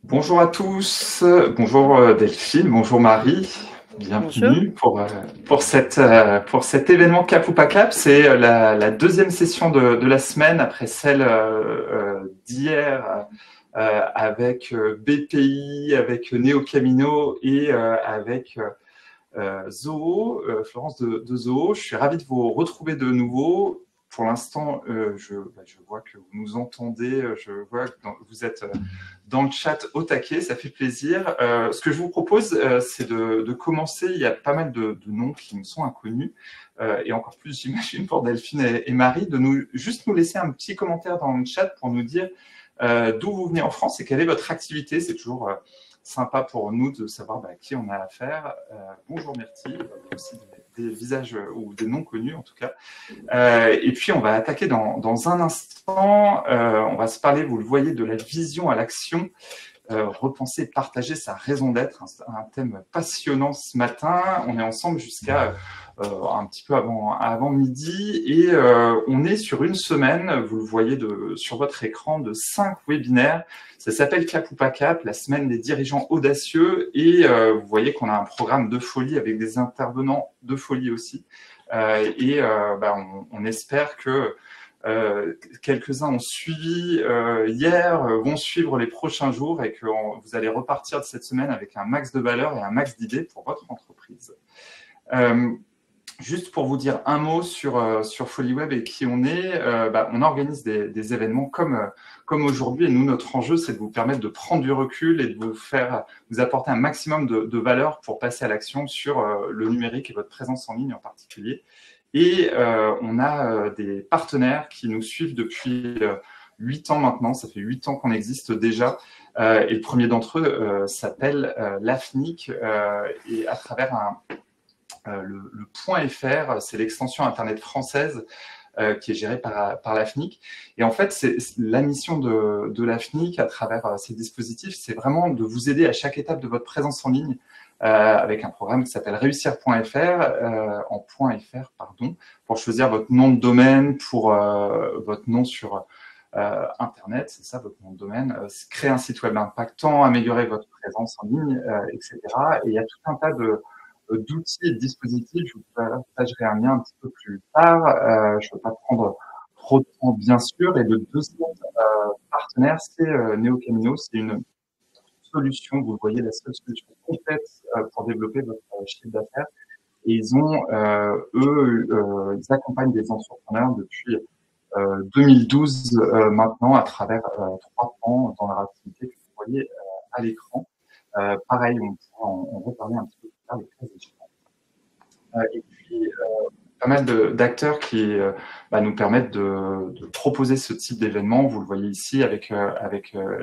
Bonjour à tous, bonjour Delphine, bonjour Marie, bienvenue pour cet événement Cap ou pas Cap. C'est la deuxième session de la semaine après celle d'hier avec BPI, avec Neo Camino et avec Florence de Zoho. Je suis ravi de vous retrouver de nouveau. Pour l'instant, je vois que vous nous entendez, je vois que vous êtes dans le chat au taquet, ça fait plaisir. Ce que je vous propose, c'est de commencer. Il y a pas mal de noms qui me sont inconnus, et encore plus, j'imagine, pour Delphine et Marie, de juste nous laisser un petit commentaire dans le chat pour nous dire d'où vous venez en France et quelle est votre activité. C'est toujours sympa pour nous de savoir à qui on a affaire. Bonjour Myrtille, aussi des visages ou des noms connus en tout cas. Et puis on va attaquer dans un instant. On va se parler, vous le voyez, de la vision à l'action. Repenser, partager sa raison d'être, un thème passionnant ce matin. On est ensemble jusqu'à un petit peu avant midi et on est sur une semaine, vous le voyez sur votre écran, de 5 webinaires. Ça s'appelle Cap ou pas Cap, la semaine des dirigeants audacieux, et vous voyez qu'on a un programme de folie avec des intervenants de folie aussi. On espère que quelques-uns ont suivi hier, vont suivre les prochains jours et que vous allez repartir de cette semaine avec un max de valeur et un max d'idées pour votre entreprise. Juste pour vous dire un mot sur FolieWeb et qui on est, on organise des événements comme aujourd'hui, et nous, notre enjeu, c'est de vous permettre de prendre du recul et de vous apporter un maximum de valeur pour passer à l'action sur le numérique et votre présence en ligne en particulier. Et on a des partenaires qui nous suivent depuis 8 ans maintenant. Ça fait 8 ans qu'on existe déjà. Et le premier d'entre eux s'appelle l'AFNIC. Et à travers le .fr, c'est l'extension Internet française qui est gérée par l'AFNIC. Et en fait, c'est la mission de l'AFNIC à travers ces dispositifs, c'est vraiment de vous aider à chaque étape de votre présence en ligne avec un programme qui s'appelle réussir.fr, pour choisir votre nom de domaine, pour votre nom sur Internet, c'est ça votre nom de domaine, créer un site web impactant, améliorer votre présence en ligne, etc. Et il y a tout un tas d'outils et de dispositifs. Je vous partagerai un lien un petit peu plus tard. Je ne veux pas prendre trop de temps, bien sûr. Et le deuxième partenaire, c'est Neo Camino. C'est une solution, vous le voyez, la seule solution complète pour développer votre chiffre d'affaires. Et ils accompagnent des entrepreneurs depuis 2012 maintenant à travers 3 ans dans leur activité que vous voyez à l'écran. Pareil, on pourra en reparler un petit peu plus tard, les 13 échelons. Et puis, pas mal d'acteurs qui nous permettent de proposer ce type d'événement. Vous le voyez ici avec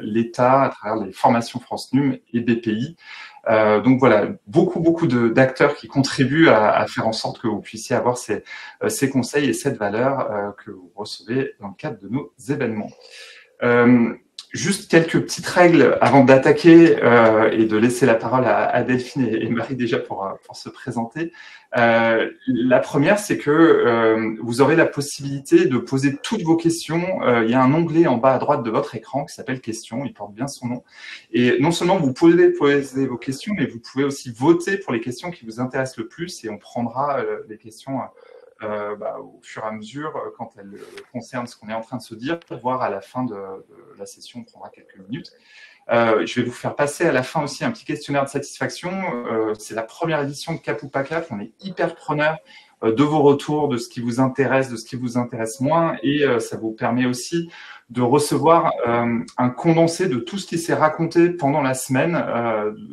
l'État, à travers les formations France Num et BPI. Donc voilà, beaucoup d'acteurs qui contribuent à faire en sorte que vous puissiez avoir ces conseils et cette valeur que vous recevez dans le cadre de nos événements. Juste quelques petites règles avant d'attaquer et de laisser la parole à Delphine et Marie déjà pour se présenter. La première, c'est que vous aurez la possibilité de poser toutes vos questions. Il y a un onglet en bas à droite de votre écran qui s'appelle Questions, il porte bien son nom. Et non seulement vous pouvez poser vos questions, mais vous pouvez aussi voter pour les questions qui vous intéressent le plus et on prendra les questions au fur et à mesure, quand elles concernent ce qu'on est en train de se dire, voire à la fin de la session, on prendra quelques minutes. Je vais vous faire passer à la fin aussi un petit questionnaire de satisfaction. C'est la première édition de Cap ou pas Cap. On est hyper preneur de vos retours, de ce qui vous intéresse, de ce qui vous intéresse moins. Et ça vous permet aussi de recevoir un condensé de tout ce qui s'est raconté pendant la semaine.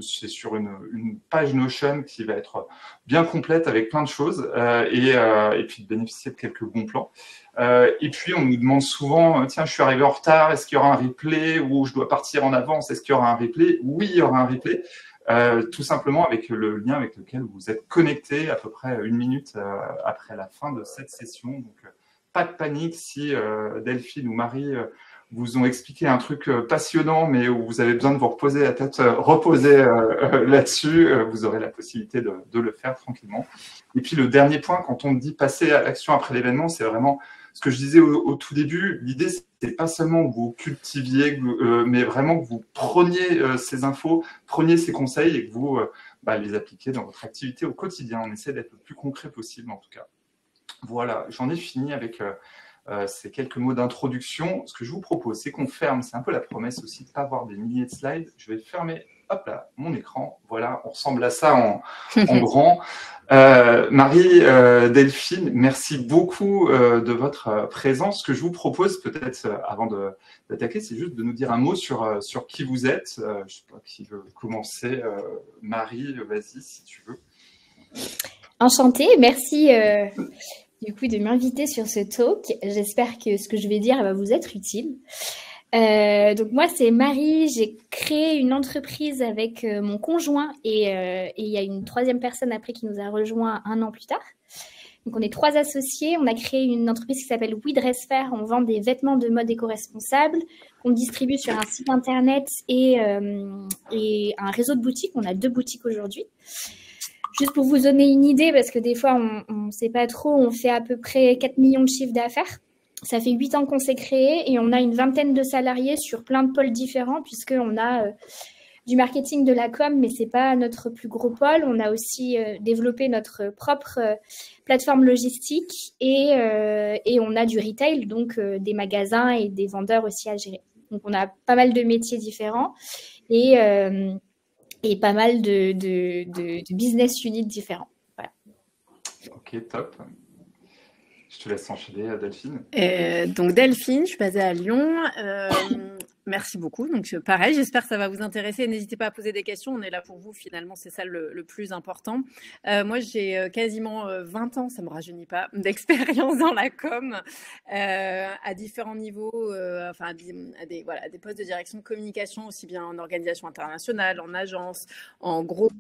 C'est sur une page Notion qui va être bien complète avec plein de choses et puis de bénéficier de quelques bons plans. Et puis, on nous demande souvent, tiens, je suis arrivé en retard, est-ce qu'il y aura un replay ou je dois partir en avance, est-ce qu'il y aura un replay? Oui, il y aura un replay, tout simplement avec le lien avec lequel vous êtes connecté à peu près 1 minute après la fin de cette session. Donc, pas de panique si Delphine ou Marie vous ont expliqué un truc passionnant, mais où vous avez besoin de vous reposer la tête, reposer là-dessus, vous aurez la possibilité de le faire tranquillement. Et puis, le dernier point, quand on dit passer à l'action après l'événement, c'est vraiment ce que je disais au tout début, l'idée, c'est pas seulement que vous cultiviez, mais vraiment que vous preniez ces infos, preniez ces conseils et que vous les appliquiez dans votre activité au quotidien. On essaie d'être le plus concret possible, en tout cas. Voilà, j'en ai fini avec ces quelques mots d'introduction. Ce que je vous propose, c'est qu'on ferme, c'est un peu la promesse aussi de ne pas avoir des milliers de slides. Je vais fermer, hop là, mon écran. Voilà, on ressemble à ça en grand. Marie, Delphine, merci beaucoup de votre présence. Ce que je vous propose, peut-être avant d'attaquer, c'est juste de nous dire un mot sur qui vous êtes. Je ne sais pas qui veut commencer. Marie, vas-y si tu veux. Enchantée, merci du coup de m'inviter sur ce talk. J'espère que ce que je vais dire va vous être utile. Donc moi c'est Marie, j'ai créé une entreprise avec mon conjoint et il y a une troisième personne après qui nous a rejoint 1 an plus tard. Donc on est 3 associés, on a créé une entreprise qui s'appelle We Dress Fair, on vend des vêtements de mode éco-responsable, qu'on distribue sur un site internet et un réseau de boutiques, on a 2 boutiques aujourd'hui. Juste pour vous donner une idée, parce que des fois on ne sait pas trop, on fait à peu près 4 millions de chiffres d'affaires. Ça fait 8 ans qu'on s'est créé et on a une vingtaine de salariés sur plein de pôles différents puisqu'on a du marketing, de la com, mais ce n'est pas notre plus gros pôle. On a aussi développé notre propre plateforme logistique et on a du retail, donc des magasins et des vendeurs aussi à gérer. Donc, on a pas mal de métiers différents et pas mal de business units différents. Voilà. Ok, top. Je te laisse enchaîner, Delphine. Donc Delphine, je suis basée à Lyon. Merci beaucoup. Donc pareil, j'espère que ça va vous intéresser. N'hésitez pas à poser des questions. On est là pour vous. Finalement, c'est ça le plus important. Moi, j'ai quasiment 20 ans, ça me rajeunit pas, d'expérience dans la com à différents niveaux, à des postes de direction de communication, aussi bien en organisation internationale, en agence, en gros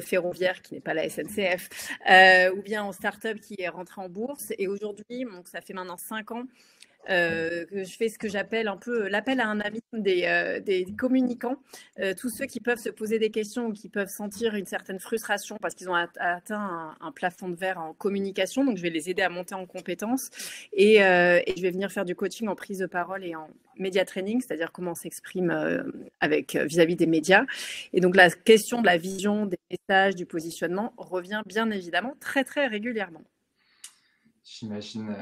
ferroviaire qui n'est pas la SNCF, ou bien en start-up qui est rentré en bourse. Et aujourd'hui, donc ça fait maintenant 5 ans que je fais ce que j'appelle un peu l'appel à un ami des communicants, tous ceux qui peuvent se poser des questions ou qui peuvent sentir une certaine frustration parce qu'ils ont atteint un plafond de verre en communication. Donc, je vais les aider à monter en compétences et je vais venir faire du coaching en prise de parole et en média training, c'est-à-dire comment on s'exprime vis-à-vis des médias. Et donc, la question de la vision, des messages, du positionnement revient bien évidemment très, très régulièrement. J'imagine.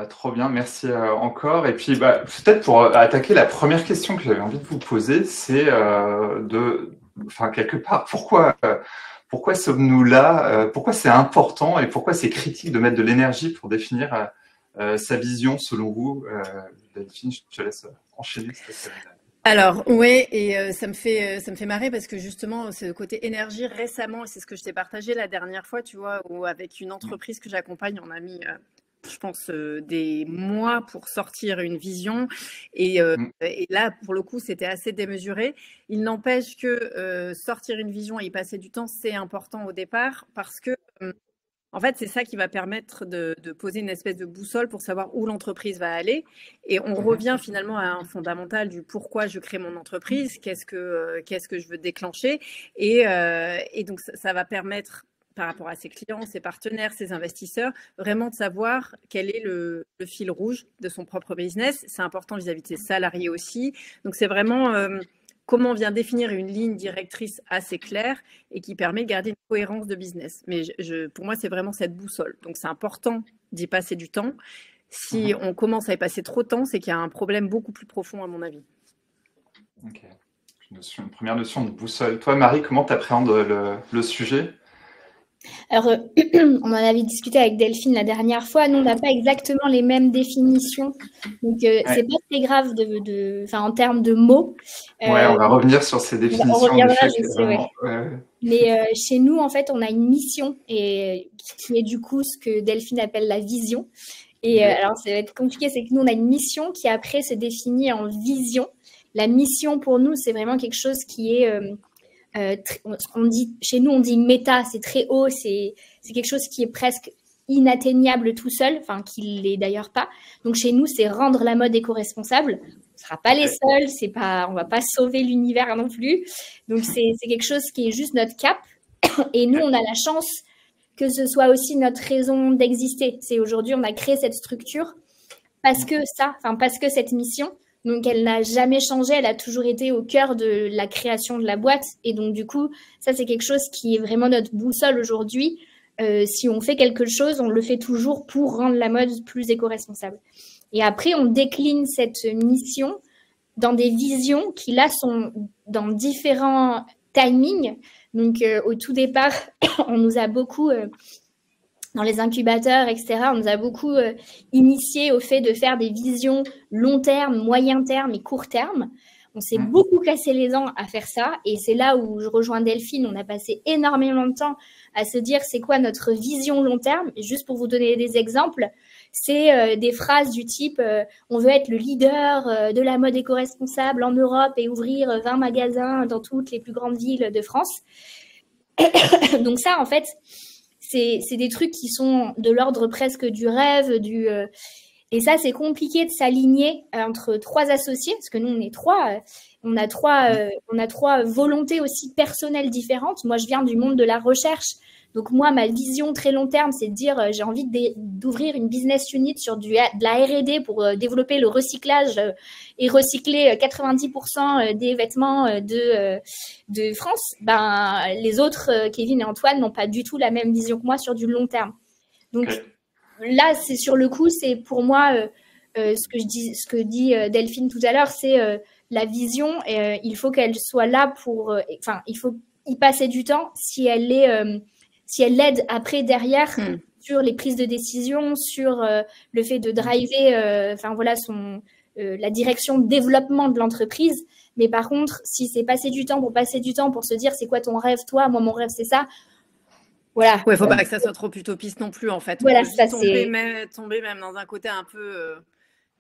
Trop bien, merci encore. Et puis, peut-être pour attaquer la première question que j'avais envie de vous poser, c'est quelque part, pourquoi sommes-nous là? Pourquoi c'est important et pourquoi c'est critique de mettre de l'énergie pour définir sa vision selon vous? Delphine, je te laisse enchaîner. Alors, oui, et ça me fait marrer parce que justement, c'est le côté énergie récemment, et c'est ce que je t'ai partagé la dernière fois, tu vois, où avec une entreprise que j'accompagne, on a mis, je pense, des mois pour sortir une vision. Et là, pour le coup, c'était assez démesuré. Il n'empêche que sortir une vision et y passer du temps, c'est important au départ parce que en fait, c'est ça qui va permettre de poser une espèce de boussole pour savoir où l'entreprise va aller. Et on revient finalement à un fondamental du pourquoi je crée mon entreprise, qu'est-ce que je veux déclencher. Et donc, ça va permettre, par rapport à ses clients, ses partenaires, ses investisseurs, vraiment de savoir quel est le fil rouge de son propre business. C'est important vis-à-vis de ses salariés aussi. Donc, c'est vraiment comment on vient définir une ligne directrice assez claire et qui permet de garder une cohérence de business. Mais pour moi, c'est vraiment cette boussole. Donc, c'est important d'y passer du temps. Si on commence à y passer trop de temps, c'est qu'il y a un problème beaucoup plus profond, à mon avis. Ok. Une première notion de boussole. Toi, Marie, comment tu appréhendes le sujet ? Alors, on en avait discuté avec Delphine la dernière fois. Nous, on n'a pas exactement les mêmes définitions. Donc, c'est pas très grave en termes de mots. On va revenir sur ces définitions. On reviendra, je sais, Mais chez nous, en fait, on a une mission et qui est du coup ce que Delphine appelle la vision. Et alors, ça va être compliqué, c'est que nous, on a une mission qui après se définit en vision. La mission, pour nous, c'est vraiment quelque chose qui est... chez nous, on dit méta, c'est très haut, c'est quelque chose qui est presque inatteignable tout seul, enfin, qui l'est d'ailleurs pas. Donc, chez nous, c'est rendre la mode éco-responsable. On ne sera pas les seuls, on va pas sauver l'univers non plus. Donc, c'est quelque chose qui est juste notre cap. Et nous, on a la chance que ce soit aussi notre raison d'exister. C'est aujourd'hui, on a créé cette structure parce que parce que cette mission, donc elle n'a jamais changé, elle a toujours été au cœur de la création de la boîte. Et donc du coup, ça c'est quelque chose qui est vraiment notre boussole aujourd'hui. Si on fait quelque chose, on le fait toujours pour rendre la mode plus éco-responsable. Et après, on décline cette mission dans des visions qui là sont dans différents timings. Donc au tout départ, on nous a beaucoup dans les incubateurs, etc., on nous a beaucoup initié au fait de faire des visions long terme, moyen terme et court terme. On s'est beaucoup cassé les dents à faire ça. Et c'est là où je rejoins Delphine. On a passé énormément de temps à se dire c'est quoi notre vision long terme. Et juste pour vous donner des exemples, c'est des phrases du type on veut être le leader de la mode éco-responsable en Europe et ouvrir 20 magasins dans toutes les plus grandes villes de France. Donc ça, en fait, c'est des trucs qui sont de l'ordre presque du rêve, et ça, c'est compliqué de s'aligner entre trois associés, parce que nous, on est trois. On a trois volontés aussi personnelles différentes. Moi, je viens du monde de la recherche. Donc, moi, ma vision très long terme, c'est de dire j'ai envie d'ouvrir une business unit sur de la R&D pour développer le recyclage et recycler 90% des vêtements de France. Ben, les autres, Kevin et Antoine, n'ont pas du tout la même vision que moi sur du long terme. Donc, là, c'est sur le coup, c'est pour moi ce que dit Delphine tout à l'heure, c'est la vision. Il faut qu'elle soit là pour. Il faut y passer du temps si elle l'aide après derrière sur les prises de décision, sur le fait de driver, la direction de développement de l'entreprise. Mais par contre, si c'est passer du temps pour se dire c'est quoi ton rêve, toi, moi mon rêve c'est ça. Voilà. Ouais, faut pas que ça soit trop utopiste non plus, en fait. Voilà, ça tomber même dans un côté un peu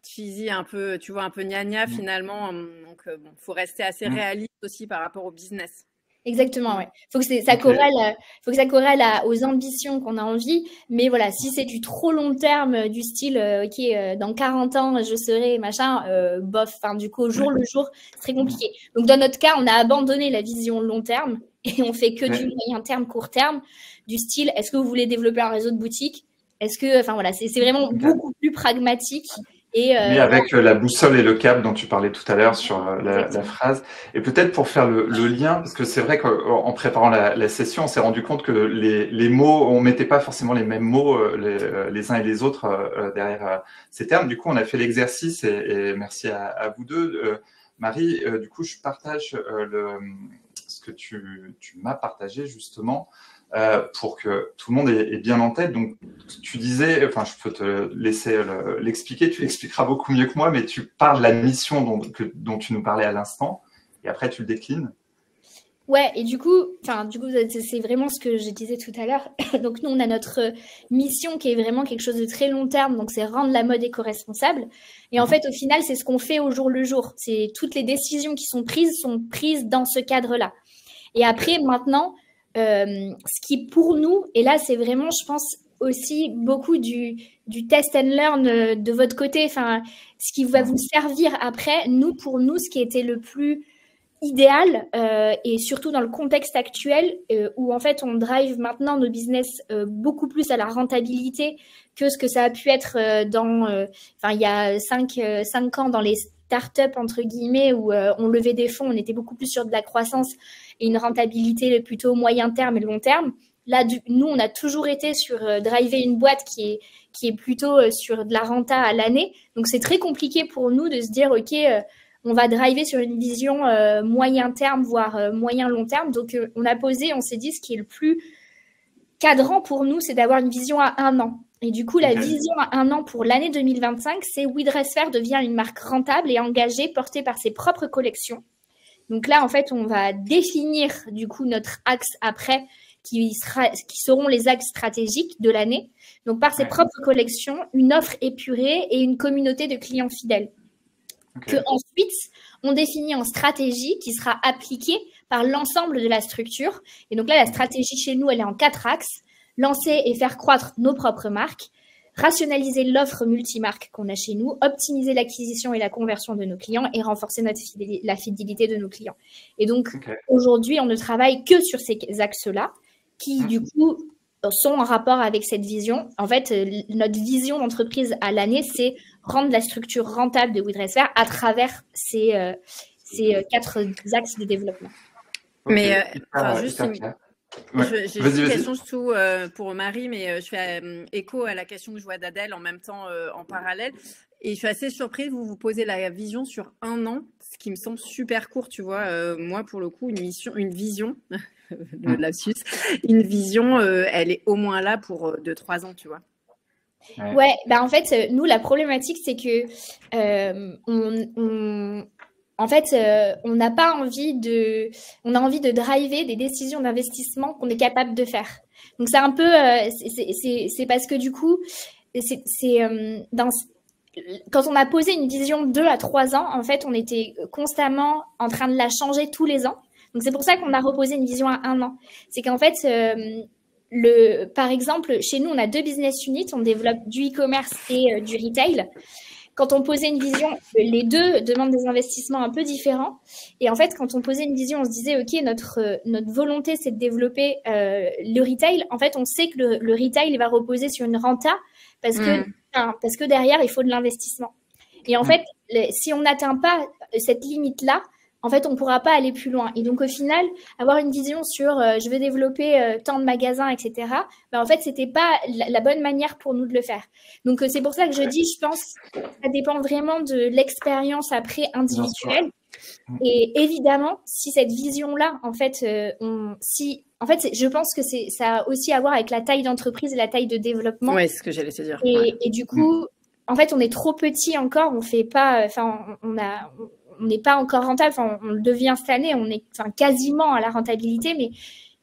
cheesy, un peu, tu vois, un peu gnagna finalement. Donc, faut rester assez réaliste aussi par rapport au business. Exactement, ouais. Faut que ça corrèle aux ambitions qu'on a envie. Mais voilà, si c'est du trop long terme, du style, dans 40 ans, je serai machin, bof. Enfin, du coup, au jour le jour, c'est très compliqué. Donc, dans notre cas, on a abandonné la vision long terme et on fait que du moyen terme, court terme, du style, est-ce que vous voulez développer un réseau de boutiques? Est-ce que, c'est vraiment beaucoup plus pragmatique. Mais avec la boussole et le cap dont tu parlais tout à l'heure sur la phrase. Et peut-être pour faire le lien, parce que c'est vrai qu'en préparant la session, on s'est rendu compte que les mots, on mettait pas forcément les mêmes mots les uns et les autres derrière ces termes. Du coup, on a fait l'exercice et merci à vous deux. Marie, du coup, je partage ce que tu m'as partagé justement. Pour que tout le monde ait bien en tête. Donc, tu disais, enfin, je peux te laisser l'expliquer, tu l'expliqueras beaucoup mieux que moi, mais tu parles de la mission dont tu nous parlais à l'instant, et après tu le déclines. Ouais, et du coup, c'est vraiment ce que je disais tout à l'heure. Donc, nous, on a notre mission qui est vraiment quelque chose de très long terme, donc c'est rendre la mode éco-responsable. Et en fait, au final, c'est ce qu'on fait au jour le jour. C'est toutes les décisions qui sont prises dans ce cadre-là. Et après, maintenant, ce qui pour nous, et là c'est vraiment je pense aussi beaucoup du test and learn de votre côté, enfin ce qui va vous servir après, pour nous ce qui était le plus idéal et surtout dans le contexte actuel où en fait on drive maintenant nos business beaucoup plus à la rentabilité que ce que ça a pu être il y a 5 ans dans les start-up entre guillemets où on levait des fonds, on était beaucoup plus sur de la croissance et une rentabilité plutôt moyen terme et long terme. Là, nous, on a toujours été sur driver une boîte qui est plutôt sur de la renta à l'année. Donc, c'est très compliqué pour nous de se dire, OK, on va driver sur une vision moyen terme, voire moyen long terme. Donc, on s'est dit, ce qui est le plus cadrant pour nous, c'est d'avoir une vision à 1 an. Et du coup, la vision à 1 an pour l'année 2025, c'est We Dress Fair devient une marque rentable et engagée, portée par ses propres collections. Donc là, en fait, on va définir du coup notre axe après, qui seront les axes stratégiques de l'année. Donc par ses propres collections, une offre épurée et une communauté de clients fidèles. Que ensuite, on définit en stratégie qui sera appliquée par l'ensemble de la structure. Et donc là, la stratégie chez nous, elle est en 4 axes. Lancer et faire croître nos propres marques, rationaliser l'offre multimarque qu'on a chez nous, optimiser l'acquisition et la conversion de nos clients et renforcer la fidélité de nos clients. Et donc, aujourd'hui, on ne travaille que sur ces axes-là qui, du coup, sont en rapport avec cette vision. En fait, notre vision d'entreprise à l'année, c'est rendre la structure rentable de WeDressFair à travers ces 4 axes de développement. Mais hyper, juste hyper clair. Ouais. j'ai juste une question surtout pour Marie, mais je fais écho à la question que je vois d'Adèle en même temps en parallèle. Et je suis assez surprise, vous posez la vision sur 1 an, ce qui me semble super court, tu vois. Moi, pour le coup, une vision, le lapsus, une vision, elle est au moins là pour 2-3 ans, tu vois. Ouais, bah en fait, nous, la problématique, c'est que on n'a pas envie on a envie de driver des décisions d'investissement qu'on est capable de faire. Donc c'est un peu, c'est parce que du coup, quand on a posé une vision 2 à 3 ans, en fait, on était constamment en train de la changer tous les ans. Donc c'est pour ça qu'on a reposé une vision à 1 an. C'est qu'en fait, par exemple, chez nous, on a 2 business units, on développe du e-commerce et du retail. Quand on posait une vision, les deux demandent des investissements un peu différents. Et en fait, quand on posait une vision, on se disait, OK, notre volonté, c'est de développer le retail. En fait, on sait que le retail va reposer sur une renta parce que derrière, il faut de l'investissement. Et en fait, si on n'atteint pas cette limite-là, en fait, on ne pourra pas aller plus loin. Et donc, au final, avoir une vision sur je veux développer tant de magasins, etc., ben, en fait, ce n'était pas la bonne manière pour nous de le faire. Donc, c'est pour ça que je dis, je pense, ça dépend vraiment de l'expérience après individuelle. Et évidemment, si cette vision-là, en fait, je pense que ça a aussi à voir avec la taille d'entreprise et la taille de développement. Oui, c'est ce que j'allais te dire. Et du coup, en fait, on est trop petit encore, on fait pas, enfin, on n'est pas encore rentable, enfin, on le devient cette année, on est quasiment à la rentabilité, mais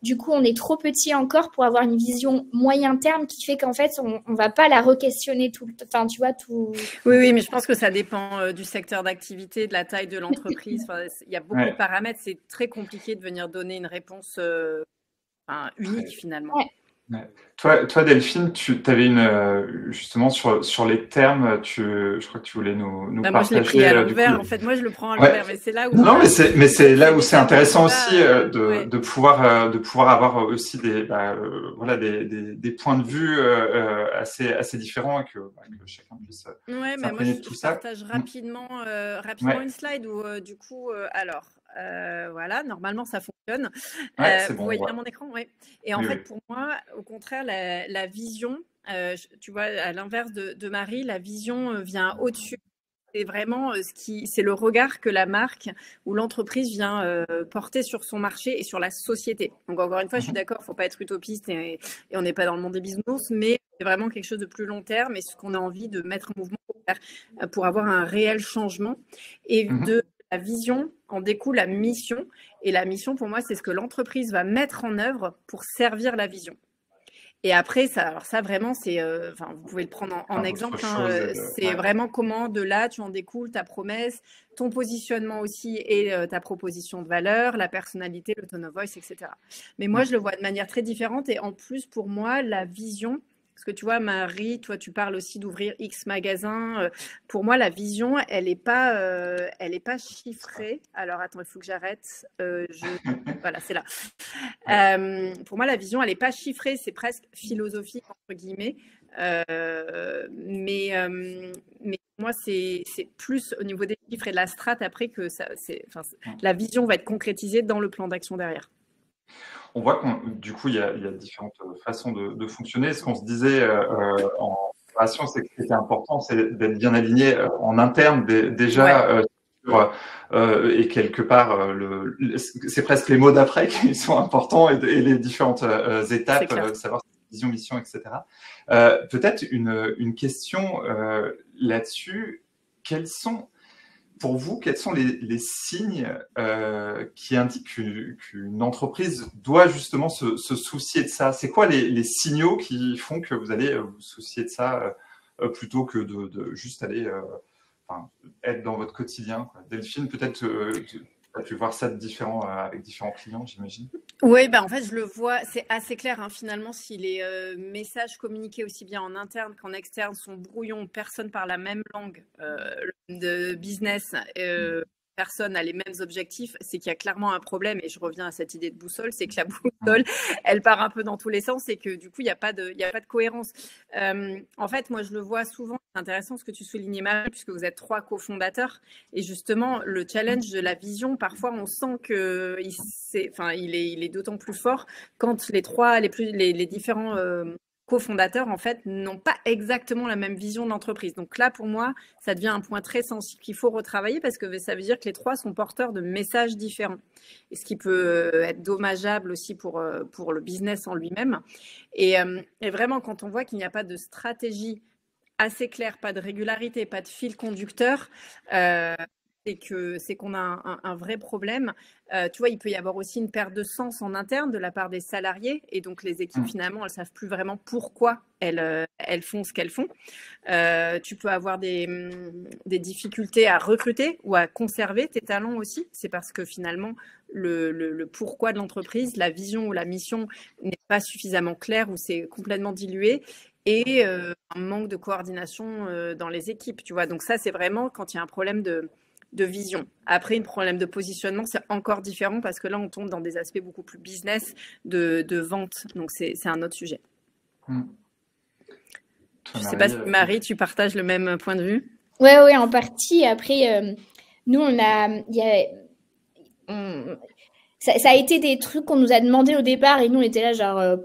du coup, on est trop petit encore pour avoir une vision moyen terme qui fait qu'en fait, on va pas la re-questionner tout le temps, enfin, tu vois, tout. Oui, mais je pense que ça dépend du secteur d'activité, de la taille de l'entreprise. Il y a beaucoup de paramètres, c'est très compliqué de venir donner une réponse unique finalement. Ouais. Toi, Delphine, tu avais justement sur les termes, je crois que tu voulais nous moi, partager. je l'ai pris à l'envers. En fait, moi, je le prends à l'envers, mais c'est là où. Non, mais c'est là où c'est intéressant aussi de pouvoir avoir aussi des points de vue assez différents et que chacun puisse s'imprégner de tout ça. Je partage rapidement une slide où du coup, voilà, normalement ça fonctionne. C'est bon, vous voyez bien mon écran, oui. Et en fait, pour moi, au contraire, la vision, tu vois, à l'inverse de Marie, la vision vient au-dessus. C'est vraiment c'est le regard que la marque ou l'entreprise vient porter sur son marché et sur la société. Donc encore une fois, je suis d'accord, il ne faut pas être utopiste et on n'est pas dans le monde des bisounours, mais c'est vraiment quelque chose de plus long terme et ce qu'on a envie de mettre en mouvement pour avoir un réel changement. Et de la vision en découle la mission. Et la mission, pour moi, c'est ce que l'entreprise va mettre en œuvre pour servir la vision. Et après, ça vraiment, c'est, vous pouvez le prendre en exemple. C'est vraiment comment de là, tu en découles ta promesse, ton positionnement aussi et ta proposition de valeur, la personnalité, le tone of voice, etc. Mais moi, je le vois de manière très différente. Et en plus, pour moi, la vision, parce que tu vois, Marie, toi, tu parles aussi d'ouvrir X magasins. Pour moi, la vision, elle n'est pas chiffrée. Alors, attends, il faut que j'arrête. Voilà, c'est là. Pour moi, la vision, elle n'est pas chiffrée. C'est presque philosophique, entre guillemets. Mais pour moi, c'est plus au niveau des chiffres et de la strate après que la vision va être concrétisée dans le plan d'action derrière. On voit du coup, il y a différentes façons de fonctionner. Ce qu'on se disait en préparation, c'est que ce qui était important, c'est d'être bien aligné en interne déjà. Et quelque part, c'est presque les mots d'après qui sont importants et les différentes étapes, savoir vision, mission, etc. Peut-être une question là-dessus. Pour vous, quels sont les signes qui indiquent qu'une entreprise doit justement se soucier de ça? C'est quoi les signaux qui font que vous allez vous soucier de ça plutôt que de juste aller être dans votre quotidien, quoi? Delphine, peut-être tu as pu voir ça avec différents clients, j'imagine. Oui, en fait, je le vois, c'est assez clair finalement, si les messages communiqués aussi bien en interne qu'en externe sont brouillons, personne parle la même langue de business, personne a les mêmes objectifs, c'est qu'il y a clairement un problème. Et je reviens à cette idée de boussole, c'est que la boussole, elle part un peu dans tous les sens et que du coup, il n'y a pas de cohérence. En fait, moi, je le vois souvent. C'est intéressant ce que tu soulignais, Marie, puisque vous êtes 3 cofondateurs. Et justement, le challenge de la vision, parfois, on sent qu'il est d'autant plus fort quand les différents cofondateurs, en fait, n'ont pas exactement la même vision de l'entreprise. Donc là, pour moi, ça devient un point très sensible qu'il faut retravailler parce que ça veut dire que les 3 sont porteurs de messages différents. Et ce qui peut être dommageable aussi pour le business en lui-même. Et vraiment, quand on voit qu'il n'y a pas de stratégie assez claire, pas de régularité, pas de fil conducteur, c'est qu'on a un vrai problème. Tu vois, il peut y avoir aussi une perte de sens en interne de la part des salariés. Et donc, les équipes, finalement, elles ne savent plus vraiment pourquoi elles font ce qu'elles font. Tu peux avoir des difficultés à recruter ou à conserver tes talents aussi. C'est parce que finalement, le pourquoi de l'entreprise, la vision ou la mission n'est pas suffisamment claire ou c'est complètement dilué. Et un manque de coordination dans les équipes. Tu vois. Donc, ça, c'est vraiment quand il y a un problème de vision. Après, un problème de positionnement, c'est encore différent parce que là, on tombe dans des aspects beaucoup plus business de vente. Donc, c'est un autre sujet. Je ne sais pas si Marie, tu partages le même point de vue? Oui, en partie. Après, nous, ça a été des trucs qu'on nous a demandé au départ et nous, on était là genre...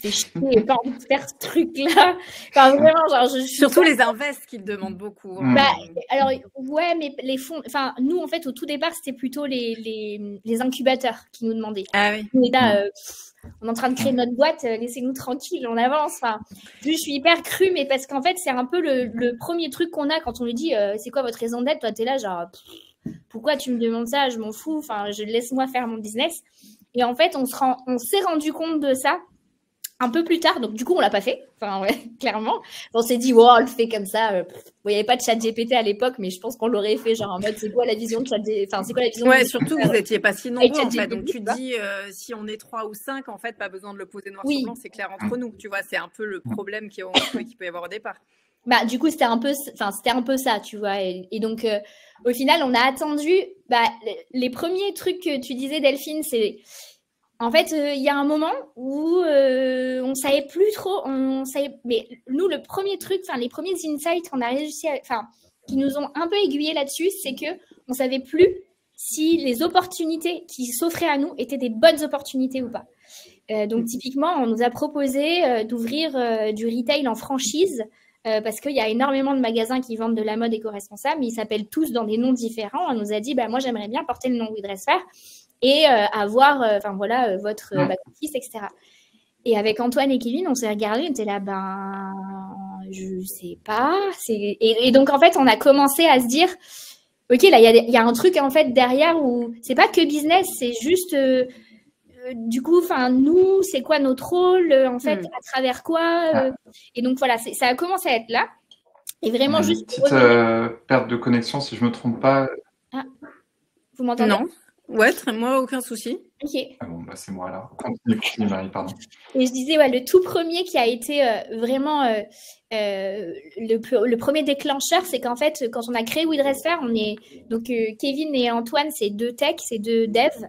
c'est chier, j'ai pas envie de faire ce truc-là. Enfin, vraiment, genre, surtout les invests qu'ils demandent beaucoup. Alors, ouais, mais les fonds... Enfin, nous, en fait, au tout départ, c'était plutôt les incubateurs qui nous demandaient. Ah oui. Nous, là, on est en train de créer notre boîte, laissez-nous tranquilles, on avance. Enfin, je suis hyper crue, mais parce qu'en fait, c'est un peu le premier truc qu'on a quand on lui dit c'est quoi votre raison d'être? Toi, t'es là, genre, pourquoi tu me demandes ça? Je m'en fous. Enfin, laisse-moi faire mon business. Et en fait, on s'est rendu compte de ça un peu plus tard, donc du coup, on l'a pas fait. Enfin, ouais, clairement. On s'est dit, on le fait comme ça. Il n'y avait pas de chat GPT à l'époque, mais je pense qu'on l'aurait fait, genre en mode, c'est quoi la vision de chat GPT? Enfin, c'est quoi la vision de surtout, vous n'étiez pas si nombreux, en fait. Donc, tu dis, si on est 3 ou 5, en fait, pas besoin de le poser noir sur blanc, c'est clair entre nous. Tu vois, c'est un peu le problème qu'il peut y avoir au départ. Du coup, c'était un peu ça, tu vois. Et donc, au final, on a attendu. Les premiers trucs que tu disais, Delphine, c'est... En fait, il y a un moment où on savait plus trop, mais nous, le premier truc, les premiers insights qu'on a réussi qui nous ont un peu aiguillés là-dessus, c'est que on savait plus si les opportunités qui s'offraient à nous étaient des bonnes opportunités ou pas. Donc, typiquement, on nous a proposé d'ouvrir du retail en franchise parce qu'il y a énormément de magasins qui vendent de la mode éco-responsable, mais ils s'appellent tous dans des noms différents. On nous a dit, moi, j'aimerais bien porter le nom We Dress Fair et avoir votre back-office, etc. Et avec Antoine et Kevin, on s'est regardés, on était là, je sais pas. Et donc, en fait, on a commencé à se dire, OK, là, il y a un truc, en fait, derrière où c'est pas que business, c'est juste, du coup, nous, c'est quoi notre rôle, en fait, à travers quoi Et donc, voilà, ça a commencé à être là. Et vraiment, juste... Une petite perte de connexion, si je me trompe pas. Ah, vous m'entendez? Non. Ouais, moi, aucun souci. Ok. Ah bon, c'est moi alors. Continue, Marie, pardon. Et je disais, le tout premier qui a été vraiment le premier déclencheur, c'est qu'en fait, quand on a créé We Dress Fair, donc Kevin et Antoine, c'est 2 tech, c'est 2 devs.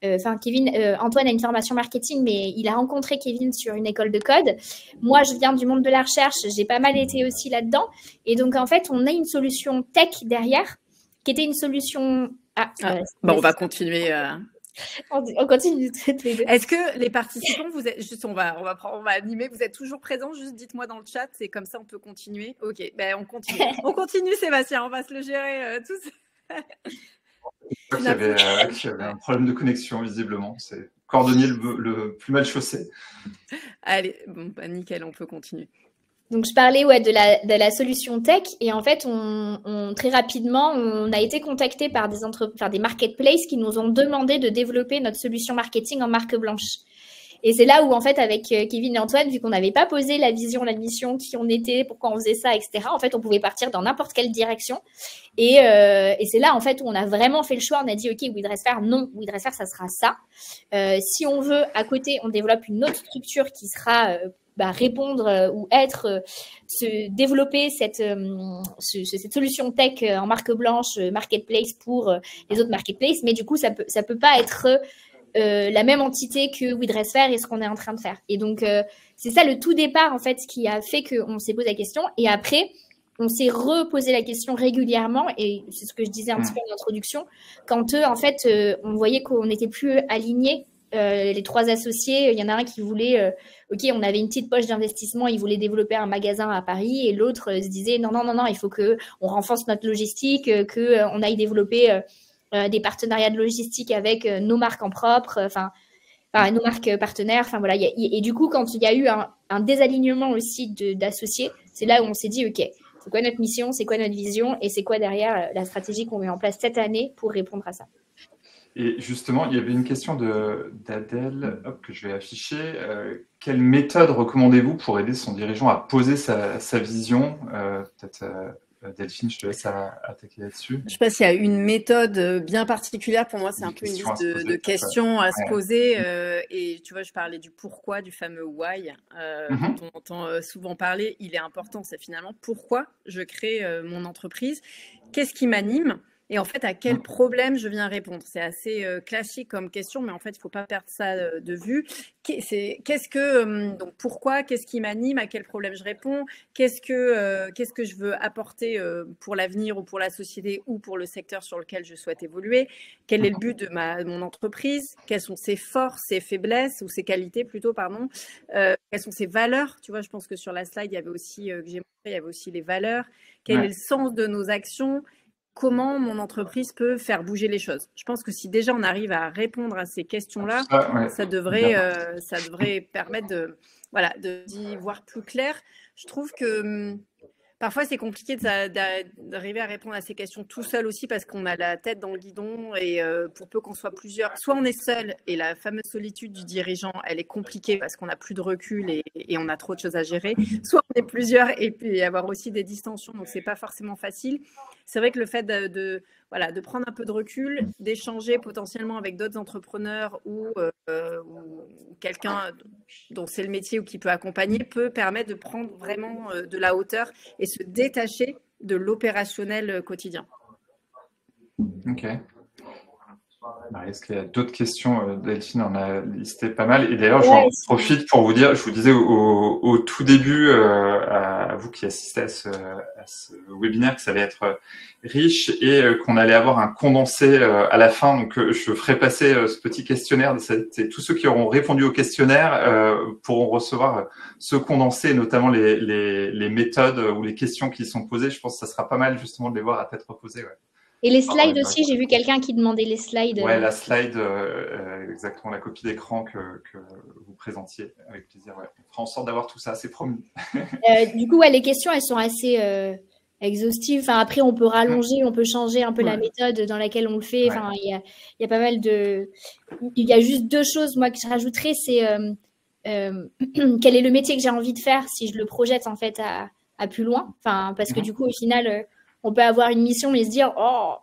Antoine a une formation marketing, mais il a rencontré Kevin sur une école de code. Moi, je viens du monde de la recherche, j'ai pas mal été aussi là-dedans. Et donc, en fait, on a une solution tech derrière, qui était une solution... on va continuer. On continue toutes les deux. Est-ce que les participants, vous êtes juste, on va animer, vous êtes toujours présents? Juste dites-moi dans le chat, c'est comme ça on peut continuer. Ok, on continue. On continue, Sébastien, on va se le gérer tous. Il y avait un problème de connexion, visiblement. C'est cordonnier le plus mal chaussé. Allez, nickel, on peut continuer. Donc, je parlais de la solution tech et en fait, très rapidement, on a été contacté par des marketplaces qui nous ont demandé de développer notre solution marketing en marque blanche. Et c'est là où, en fait, avec Kevin et Antoine, vu qu'on n'avait pas posé la vision, la mission, qui on était, pourquoi on faisait ça, etc., en fait, on pouvait partir dans n'importe quelle direction. Et c'est là, en fait, où on a vraiment fait le choix. On a dit, OK, We Dress Fair, non, We Dress Fair, ça sera ça. Si on veut, à côté, on développe une autre structure qui sera répondre ou se développer cette solution tech en marque blanche, marketplace pour les autres marketplaces, mais du coup, ça peut pas être la même entité que WeDressFair et ce qu'on est en train de faire. Et donc, c'est ça le tout départ, en fait, qui a fait qu'on s'est posé la question. Et après, on s'est reposé la question régulièrement, et c'est ce que je disais un petit peu en introduction, quand en fait, on voyait qu'on n'était plus alignés, les trois associés. Il y en a un qui voulait, on avait une petite poche d'investissement, il voulait développer un magasin à Paris, et l'autre se disait non, il faut qu'on renforce notre logistique, qu'on aille développer des partenariats de logistique avec nos marques en propre, nos marques partenaires. Enfin voilà. Et du coup, quand il y a eu un désalignement aussi d'associés, c'est là où on s'est dit ok, c'est quoi notre mission, c'est quoi notre vision, et c'est quoi derrière la stratégie qu'on met en place cette année pour répondre à ça. Et justement, il y avait une question d'Adèle que je vais afficher. Quelle méthode recommandez-vous pour aider son dirigeant à poser sa vision? Peut-être Delphine, je te laisse attaquer là-dessus. Je ne sais pas s'il y a une méthode bien particulière. Pour moi, c'est un peu une liste de questions à se poser. Et tu vois, je parlais du pourquoi, du fameux why, dont on entend souvent parler. Il est important, c'est finalement pourquoi je crée mon entreprise. Qu'est-ce qui m'anime? Et en fait, à quel problème je viens répondre? C'est assez classique comme question, mais en fait, il ne faut pas perdre ça de vue. Donc pourquoi? Qu'est-ce qui m'anime? À quel problème je réponds? Qu'est-ce que je veux apporter pour l'avenir ou pour la société ou pour le secteur sur lequel je souhaite évoluer? Quel est le but de mon entreprise? Quelles sont ses forces, ses faiblesses ou ses qualités plutôt, pardon? Quelles sont ses valeurs? Tu vois, je pense que sur la slide, il y avait aussi, que j'ai montré, il y avait aussi les valeurs. Quel est le sens de nos actions? Comment mon entreprise peut faire bouger les choses? Je pense que si déjà on arrive à répondre à ces questions-là, ça devrait permettre d'y voir plus clair. Je trouve que parfois c'est compliqué d'arriver à répondre à ces questions tout seul aussi parce qu'on a la tête dans le guidon et pour peu qu'on soit plusieurs, soit on est seul et la fameuse solitude du dirigeant, elle est compliquée parce qu'on n'a plus de recul et on a trop de choses à gérer, soit on est plusieurs et puis avoir aussi des distensions, donc c'est pas forcément facile. C'est vrai que le fait de prendre un peu de recul, d'échanger potentiellement avec d'autres entrepreneurs ou quelqu'un dont c'est le métier ou qui peut accompagner peut permettre de prendre vraiment de la hauteur et se détacher de l'opérationnel quotidien. Ok. Est-ce qu'il y a d'autres questions? Delphine en a listé pas mal. Et d'ailleurs, j'en profite pour vous dire, je vous disais au tout début, à vous qui assistez à ce webinaire, que ça allait être riche et qu'on allait avoir un condensé à la fin. Donc, je ferai passer ce petit questionnaire. Et tous ceux qui auront répondu au questionnaire pourront recevoir ce condensé, notamment les méthodes ou les questions qui sont posées. Je pense que ça sera pas mal justement de les voir à tête reposée. Ouais. Et les slides aussi, j'ai vu quelqu'un qui demandait les slides. Ouais, la slide, exactement, la copie d'écran que vous présentiez, avec plaisir. Ouais. On fera en sorte d'avoir tout ça, c'est promis. Du coup, les questions, elles sont assez exhaustives. Enfin, après, on peut rallonger, on peut changer un peu la méthode dans laquelle on le fait. Enfin, il y a pas mal de... Il y a juste deux choses, moi, que je rajouterais, c'est quel est le métier que j'ai envie de faire si je le projette, en fait, à plus loin. Enfin, parce que du coup, au final... on peut avoir une mission mais se dire oh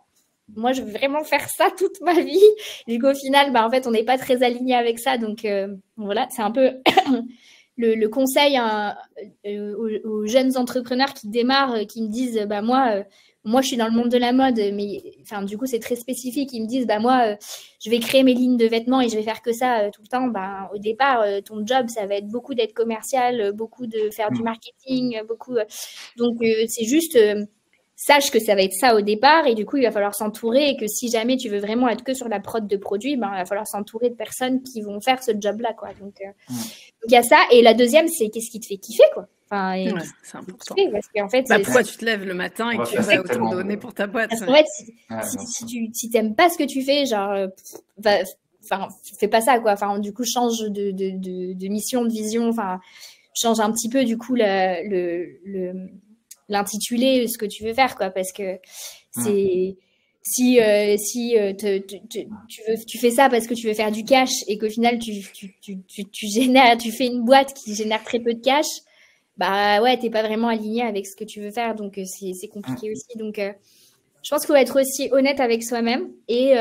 moi je veux vraiment faire ça toute ma vie. Du coup au final en fait on n'est pas très aligné avec ça, donc voilà, c'est un peu le conseil aux jeunes entrepreneurs qui démarrent, qui me disent moi je suis dans le monde de la mode, mais enfin du coup c'est très spécifique. Ils me disent moi je vais créer mes lignes de vêtements et je vais faire que ça tout le temps. Au départ ton job ça va être beaucoup d'être commercial, beaucoup de faire du marketing, beaucoup donc c'est juste sache que ça va être ça au départ et du coup, il va falloir s'entourer et que si jamais tu veux vraiment être que sur la prod de produits, il va falloir s'entourer de personnes qui vont faire ce job-là, quoi. Donc, il y a ça. Et la deuxième, c'est qu'est-ce qui te fait kiffer, quoi. Enfin, c'est important. Parce qu'en fait, pourquoi tu te lèves le matin et que tu vas autour donner pour ta boîte? Parce qu'en fait, si tu n'aimes pas ce que tu fais, genre, fais pas ça, quoi. Enfin, du coup, change de mission, de vision. Enfin, change un petit peu, du coup, l'intitulé, ce que tu veux faire, quoi, parce que c'est si tu fais ça parce que tu veux faire du cash et qu'au final tu fais une boîte qui génère très peu de cash, t'es pas vraiment aligné avec ce que tu veux faire, donc c'est compliqué aussi. Donc je pense qu'il faut être aussi honnête avec soi-même et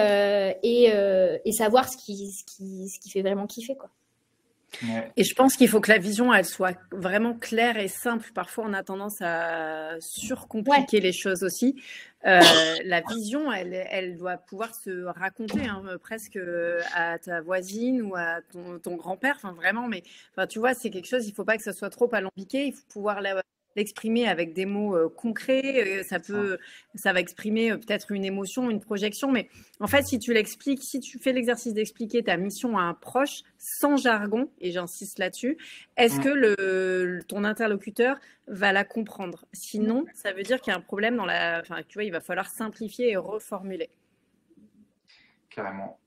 savoir ce qui fait vraiment kiffer, quoi. Ouais. Et je pense qu'il faut que la vision, elle soit vraiment claire et simple. Parfois, on a tendance à Ouais. surcompliquer les choses aussi. La vision, elle doit pouvoir se raconter hein, presque à ta voisine ou à ton grand-père. Enfin, vraiment, mais enfin, tu vois, c'est quelque chose, il ne faut pas que ça soit trop alambiqué. Il faut pouvoir l'exprimer avec des mots concrets. Ça va exprimer peut-être une émotion, une projection. Mais en fait, si tu l'expliques, si tu fais l'exercice d'expliquer ta mission à un proche sans jargon, et j'insiste là-dessus, est-ce que ton interlocuteur va la comprendre? Sinon, ça veut dire qu'il y a un problème enfin, tu vois, il va falloir simplifier et reformuler. Carrément.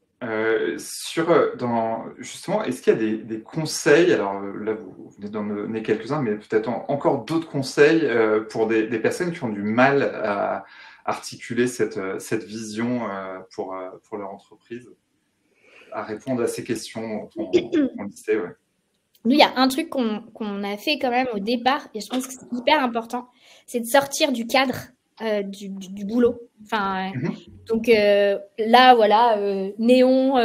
Justement, est-ce qu'il y a des conseils, alors là vous venez d'en donner quelques-uns, mais peut-être encore d'autres conseils pour des personnes qui ont du mal à articuler cette vision pour leur entreprise, à répondre à ces questions qu'on lisait, ouais. Nous, il y a un truc qu'on a fait quand même au départ, et je pense que c'est hyper important, c'est de sortir du cadre du boulot. Enfin, donc là, voilà, néon,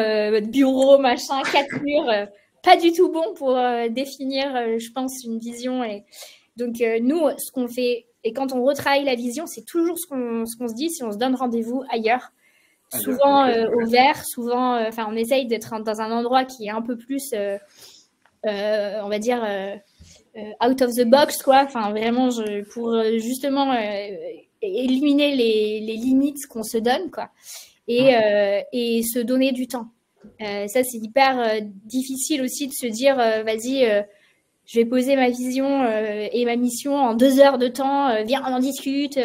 bureau, machin, 4 murs, pas du tout bon pour définir, je pense, une vision. Et donc nous, ce qu'on fait, et quand on retravaille la vision, c'est toujours ce qu'on se dit si on se donne rendez-vous ailleurs. Souvent au vert, souvent, enfin, on essaye d'être dans un endroit qui est un peu plus, on va dire, out of the box, quoi. Enfin, vraiment, pour justement éliminer les limites qu'on se donne, quoi, et se donner du temps. Ça, c'est hyper difficile aussi de se dire, vas-y, je vais poser ma vision et ma mission en 2 heures de temps, viens, on en discute.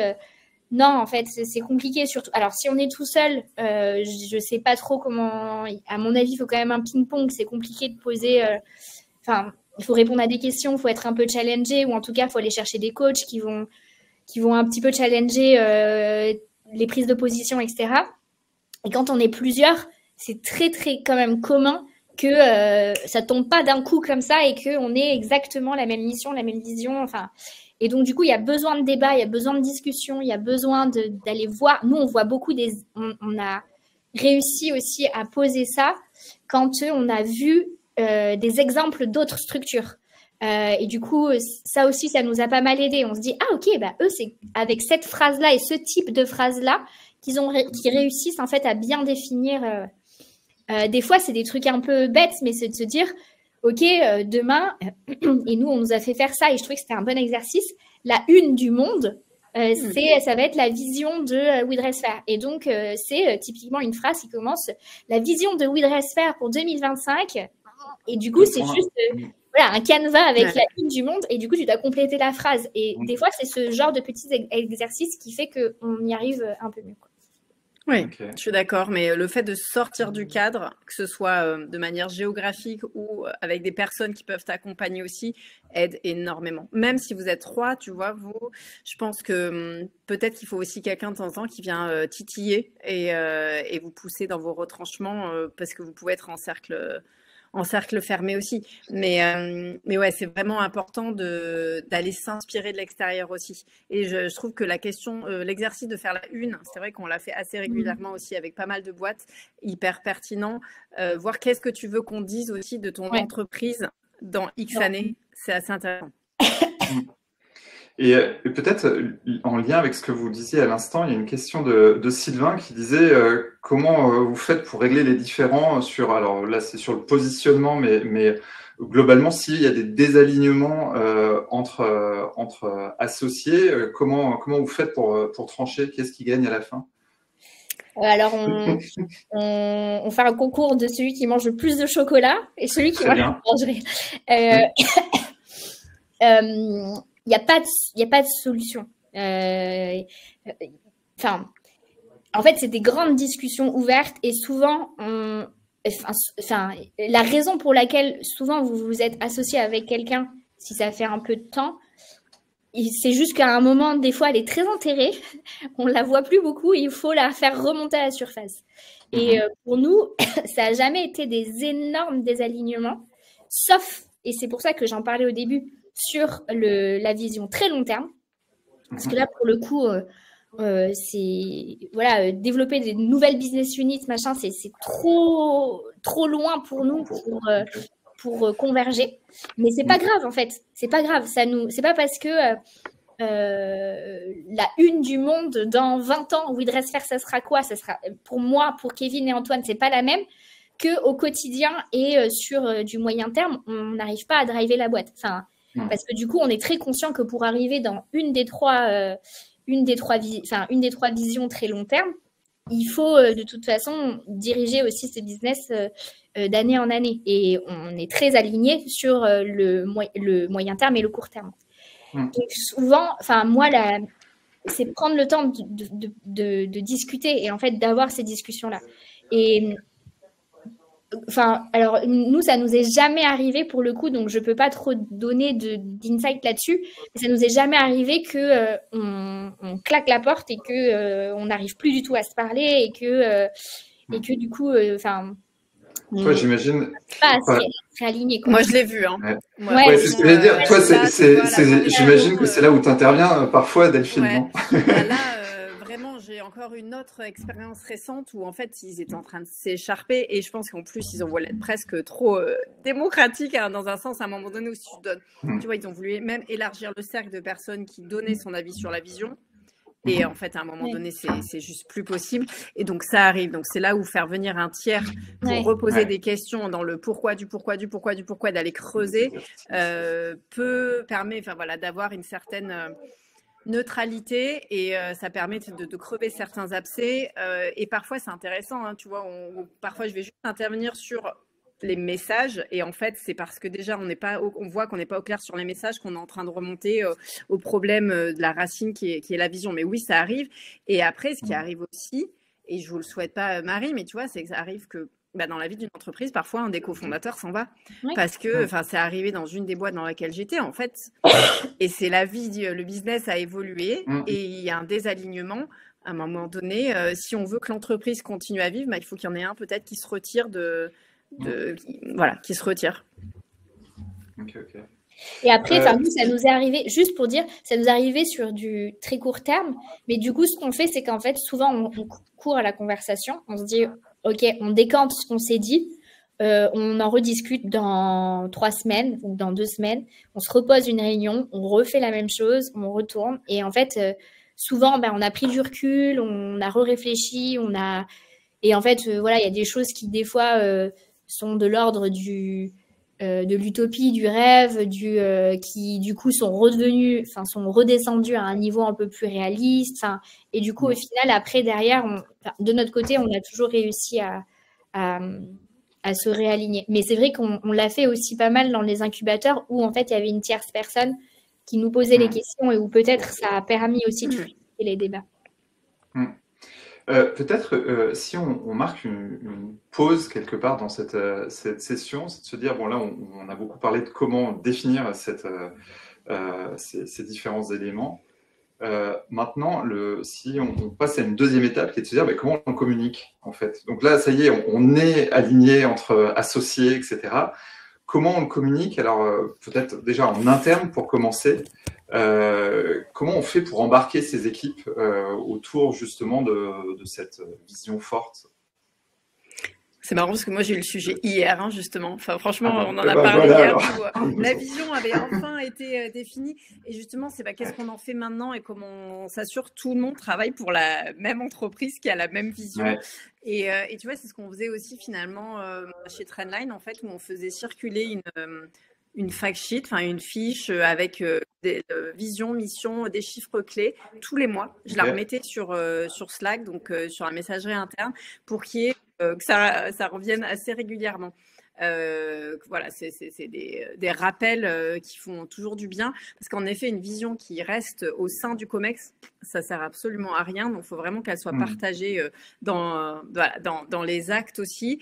Non, en fait, c'est compliqué. Surtout, alors, si on est tout seul, je sais pas trop comment. À mon avis, il faut quand même un ping-pong. C'est compliqué de poser. Enfin, il faut répondre à des questions, il faut être un peu challengé, ou en tout cas, il faut aller chercher des coachs qui vont un petit peu challenger les prises de position, etc. Et quand on est plusieurs, c'est très, très quand même commun que ça tombe pas d'un coup comme ça et qu'on ait exactement la même mission, la même vision. Enfin, et donc, du coup, il y a besoin de débat, il y a besoin de discussion, il y a besoin d'aller voir. Nous, on voit beaucoup on a réussi aussi à poser ça quand on a vu des exemples d'autres structures. Et du coup, ça aussi, ça nous a pas mal aidé. On se dit, ah ok, bah eux, c'est avec cette phrase-là et ce type de phrase-là qu'ils réussissent en fait à bien définir. Des fois, c'est des trucs un peu bêtes, mais c'est de se dire, ok, demain, et nous, on nous a fait faire ça, et je trouvais que c'était un bon exercice. La une du Monde, ça va être la vision de We Dress Fair. Et donc, c'est typiquement une phrase qui commence la vision de We Dress Fair pour 2025. Et du coup, c'est juste voilà, un canevas avec la une du Monde. Et du coup, tu dois compléter la phrase. Et des fois, c'est ce genre de petits exercices qui fait qu'on y arrive un peu mieux, quoi. Oui, je suis d'accord, mais le fait de sortir du cadre, que ce soit de manière géographique ou avec des personnes qui peuvent t'accompagner aussi, aide énormément. Même si vous êtes 3, tu vois, je pense que peut-être qu'il faut aussi quelqu'un de temps en temps qui vient titiller et vous pousser dans vos retranchements parce que vous pouvez être en cercle fermé aussi. Mais ouais, c'est vraiment important d'aller s'inspirer de l'extérieur aussi. Et je trouve que l'exercice de faire la une, c'est vrai qu'on l'a fait assez régulièrement aussi avec pas mal de boîtes, hyper pertinent. Voir qu'est-ce que tu veux qu'on dise aussi de ton entreprise dans X années, c'est assez intéressant. Et peut-être en lien avec ce que vous disiez à l'instant, il y a une question de Sylvain qui disait comment vous faites pour régler les différends alors là c'est sur le positionnement, mais globalement s'il y a des désalignements entre associés, comment vous faites pour trancher? Qu'est-ce qui gagne à la fin? Alors on fait un concours de celui qui mange le plus de chocolat et celui qui mangerait. Il n'y a pas de solution. Enfin, en fait, c'est des grandes discussions ouvertes et souvent, la raison pour laquelle souvent vous vous êtes associé avec quelqu'un, si ça fait un peu de temps, c'est juste qu'à un moment, des fois, elle est très enterrée, on la voit plus beaucoup et il faut la faire remonter à la surface. Et pour nous, ça n'a jamais été des énormes désalignements, sauf, et c'est pour ça que j'en parlais au début, sur la vision très long terme. Parce que là, pour le coup, c'est développer des nouvelles business units, machin, c'est trop loin pour nous pour converger. Mais c'est pas grave, en fait. C'est pas grave. C'est pas parce que la une du Monde dans 20 ans, où il devrait se faire, ça sera quoi? Ça sera, pour moi, pour Kevin et Antoine, c'est pas la même qu'au quotidien et sur du moyen terme, on n'arrive pas à driver la boîte. Enfin, parce que du coup, on est très conscient que pour arriver dans une des trois visions très long terme, il faut de toute façon diriger aussi ce business d'année en année. Et on est très aligné sur le moyen terme et le court terme. Donc souvent, moi, c'est prendre le temps de discuter et en fait d'avoir ces discussions-là. Et alors nous, ça nous est jamais arrivé pour le coup, donc je peux pas trop donner d'insight là-dessus. Mais ça nous est jamais arrivé que on claque la porte et que on n'arrive plus du tout à se parler et que du coup, toi, j'imagine. Pas à se réaligner. Moi, je l'ai vu. Hein. Ouais, c'est ce que je veux dire. Toi, j'imagine que c'est là où tu interviens parfois, Delphine. Ouais. Là, vraiment, j'ai encore une autre expérience récente où en fait, ils étaient en train de s'écharper et je pense qu'en plus, ils ont voulu être presque trop démocratiques dans un sens à un moment donné où si tu donnes, tu vois, ils ont voulu même élargir le cercle de personnes qui donnaient son avis sur la vision. Et en fait, à un moment donné, c'est juste plus possible. Et donc, ça arrive. Donc, c'est là où faire venir un tiers pour reposer des questions dans le pourquoi, d'aller creuser, permet d'avoir une certaine neutralité et ça permet de crever certains abcès. Et parfois, c'est intéressant, hein, tu vois, parfois, je vais juste intervenir sur les messages et en fait c'est parce que déjà on voit qu'on n'est pas au clair sur les messages qu'on est en train de remonter au problème de la racine qui est la vision. Mais oui, ça arrive. Et après, ce qui arrive aussi, et je vous le souhaite pas Marie, mais tu vois, c'est que ça arrive que dans la vie d'une entreprise, parfois un des cofondateurs s'en va parce que c'est arrivé dans une des boîtes dans laquelle j'étais en fait, et c'est la vie, le business a évolué et il y a un désalignement. À un moment donné, si on veut que l'entreprise continue à vivre, il faut qu'il y en ait un peut-être qui se retire qui se retire. Ok. Et après, nous, ça nous est arrivé, juste pour dire, ça nous est arrivé sur du très court terme, mais du coup, ce qu'on fait, c'est qu'en fait, souvent, on court à la conversation, on se dit, ok, on décante ce qu'on s'est dit, on en rediscute dans 3 semaines ou dans 2 semaines, on se repose une réunion, on refait la même chose, on retourne, et en fait, souvent, on a pris du recul, on a réfléchi, et en fait, il y a des choses qui, des fois, sont de l'ordre de l'utopie, du rêve, qui du coup sont redescendus à un niveau un peu plus réaliste. Et du coup, au final, après, derrière, de notre côté, on a toujours réussi à se réaligner. Mais c'est vrai qu'on l'a fait aussi pas mal dans les incubateurs où en fait, il y avait une tierce personne qui nous posait les questions et où peut-être ça a permis aussi de fluidifier les débats. Peut-être si on marque une pause quelque part dans cette session, c'est de se dire, bon là on a beaucoup parlé de comment définir ces différents éléments. Maintenant, si on passe à une deuxième étape qui est de se dire comment on communique en fait. Donc là, ça y est, on est aligné entre associés, etc. Comment on communique? Alors peut-être déjà en interne pour commencer. Comment on fait pour embarquer ces équipes autour justement de cette vision forte? C'est marrant parce que moi j'ai eu le sujet hier, justement. Enfin, franchement, on en a parlé hier. La vision avait enfin été définie. Et justement, c'est qu'est-ce qu'on en fait maintenant et comment on s'assure tout le monde travaille pour la même entreprise qui a la même vision. Et tu vois, c'est ce qu'on faisait aussi finalement chez Trendline, en fait, où on faisait circuler une fact sheet, une fiche avec des visions, missions, des chiffres clés tous les mois. Je la remettais sur Slack, donc sur la messagerie interne, pour qu'il y ait que ça revienne assez régulièrement. C'est des rappels qui font toujours du bien, parce qu'en effet, une vision qui reste au sein du COMEX, ça sert absolument à rien. Donc, il faut vraiment qu'elle soit partagée dans les actes aussi.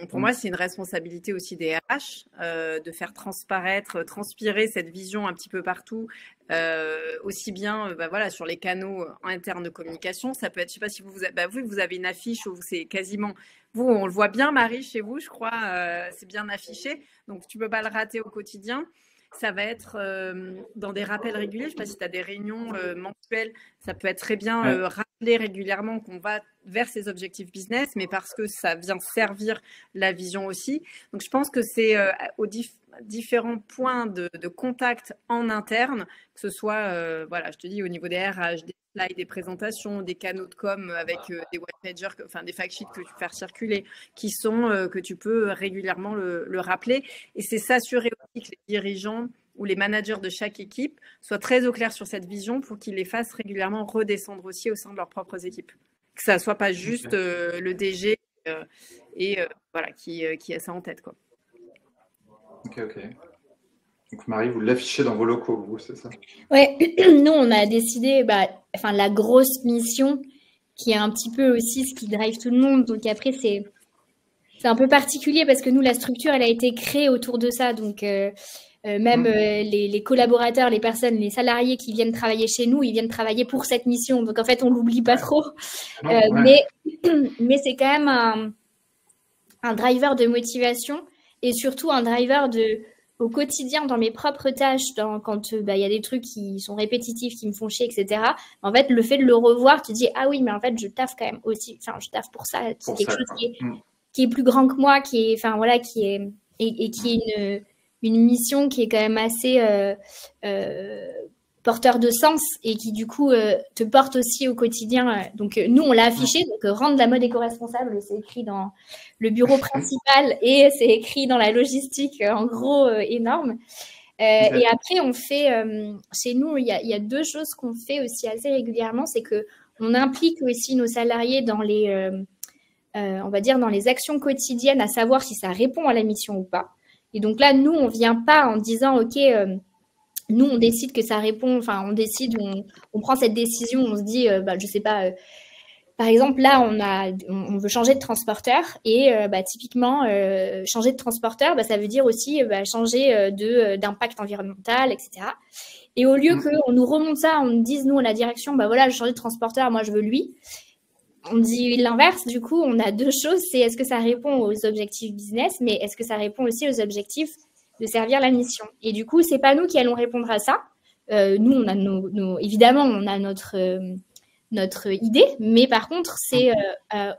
Pour moi, c'est une responsabilité aussi des RH de faire transpirer cette vision un petit peu partout, aussi bien sur les canaux internes de communication. Ça peut être, je sais pas si vous avez une affiche où c'est quasiment, vous, on le voit bien, Marie, chez vous, je crois, c'est bien affiché, donc tu peux pas le rater au quotidien. Ça va être dans des rappels réguliers. Je ne sais pas si tu as des réunions mensuelles. Ça peut être très bien rappeler régulièrement qu'on va vers ces objectifs business, mais parce que ça vient servir la vision aussi. Donc, je pense que c'est aux différents points de contact en interne, que ce soit, voilà, je te dis, au niveau des RH, des slides, des présentations, des canaux de com avec des white pages, enfin des fact sheets que tu peux faire circuler, qui sont que tu peux régulièrement le rappeler. Et c'est s'assurer aussi que les dirigeants ou les managers de chaque équipe soient très au clair sur cette vision pour qu'ils les fassent régulièrement redescendre aussi au sein de leurs propres équipes. Que ça ne soit pas juste le DG voilà, qui a ça en tête, quoi. Ok. Donc Marie, vous l'affichez dans vos locaux, vous, c'est ça? Ouais, nous on a décidé, la grosse mission qui est un petit peu aussi ce qui drive tout le monde. Donc après c'est un peu particulier parce que nous la structure elle a été créée autour de ça. Donc même les collaborateurs, les personnes, les salariés qui viennent travailler chez nous, ils viennent travailler pour cette mission. Donc en fait on l'oublie pas trop. Mais c'est quand même un driver de motivation et surtout un driver au quotidien dans mes propres tâches, quand il y a des trucs qui sont répétitifs, qui me font chier, etc. En fait, le fait de le revoir, tu te dis ah oui, mais en fait, je taffe quand même aussi. Enfin, je taffe pour ça. C'est quelque chose qui est plus grand que moi, qui est une mission qui est quand même assez porteur de sens et qui du coup te porte aussi au quotidien. Donc nous on l'a affiché, donc rendre la mode éco-responsable, c'est écrit dans le bureau principal et c'est écrit dans la logistique, en gros énorme. Et après on fait, chez nous il y a deux choses qu'on fait aussi assez régulièrement, c'est que on implique aussi nos salariés dans les, on va dire dans les actions quotidiennes, à savoir si ça répond à la mission ou pas. Et donc là nous on vient pas en disant ok nous, on décide que ça répond, enfin, on prend cette décision, on se dit, je sais pas, par exemple, là, on veut changer de transporteur et typiquement, changer de transporteur, ça veut dire aussi changer d'impact environnemental, etc. Et au lieu qu'on nous remonte ça, on nous dise, nous, à la direction, voilà, je change de transporteur, moi, je veux lui. On dit l'inverse, du coup, on a deux choses, c'est est-ce que ça répond aux objectifs business, mais est-ce que ça répond aussi aux objectifs de servir la mission. Et du coup, c'est pas nous qui allons répondre à ça. Nous, on a évidemment, on a notre idée, mais par contre, c'est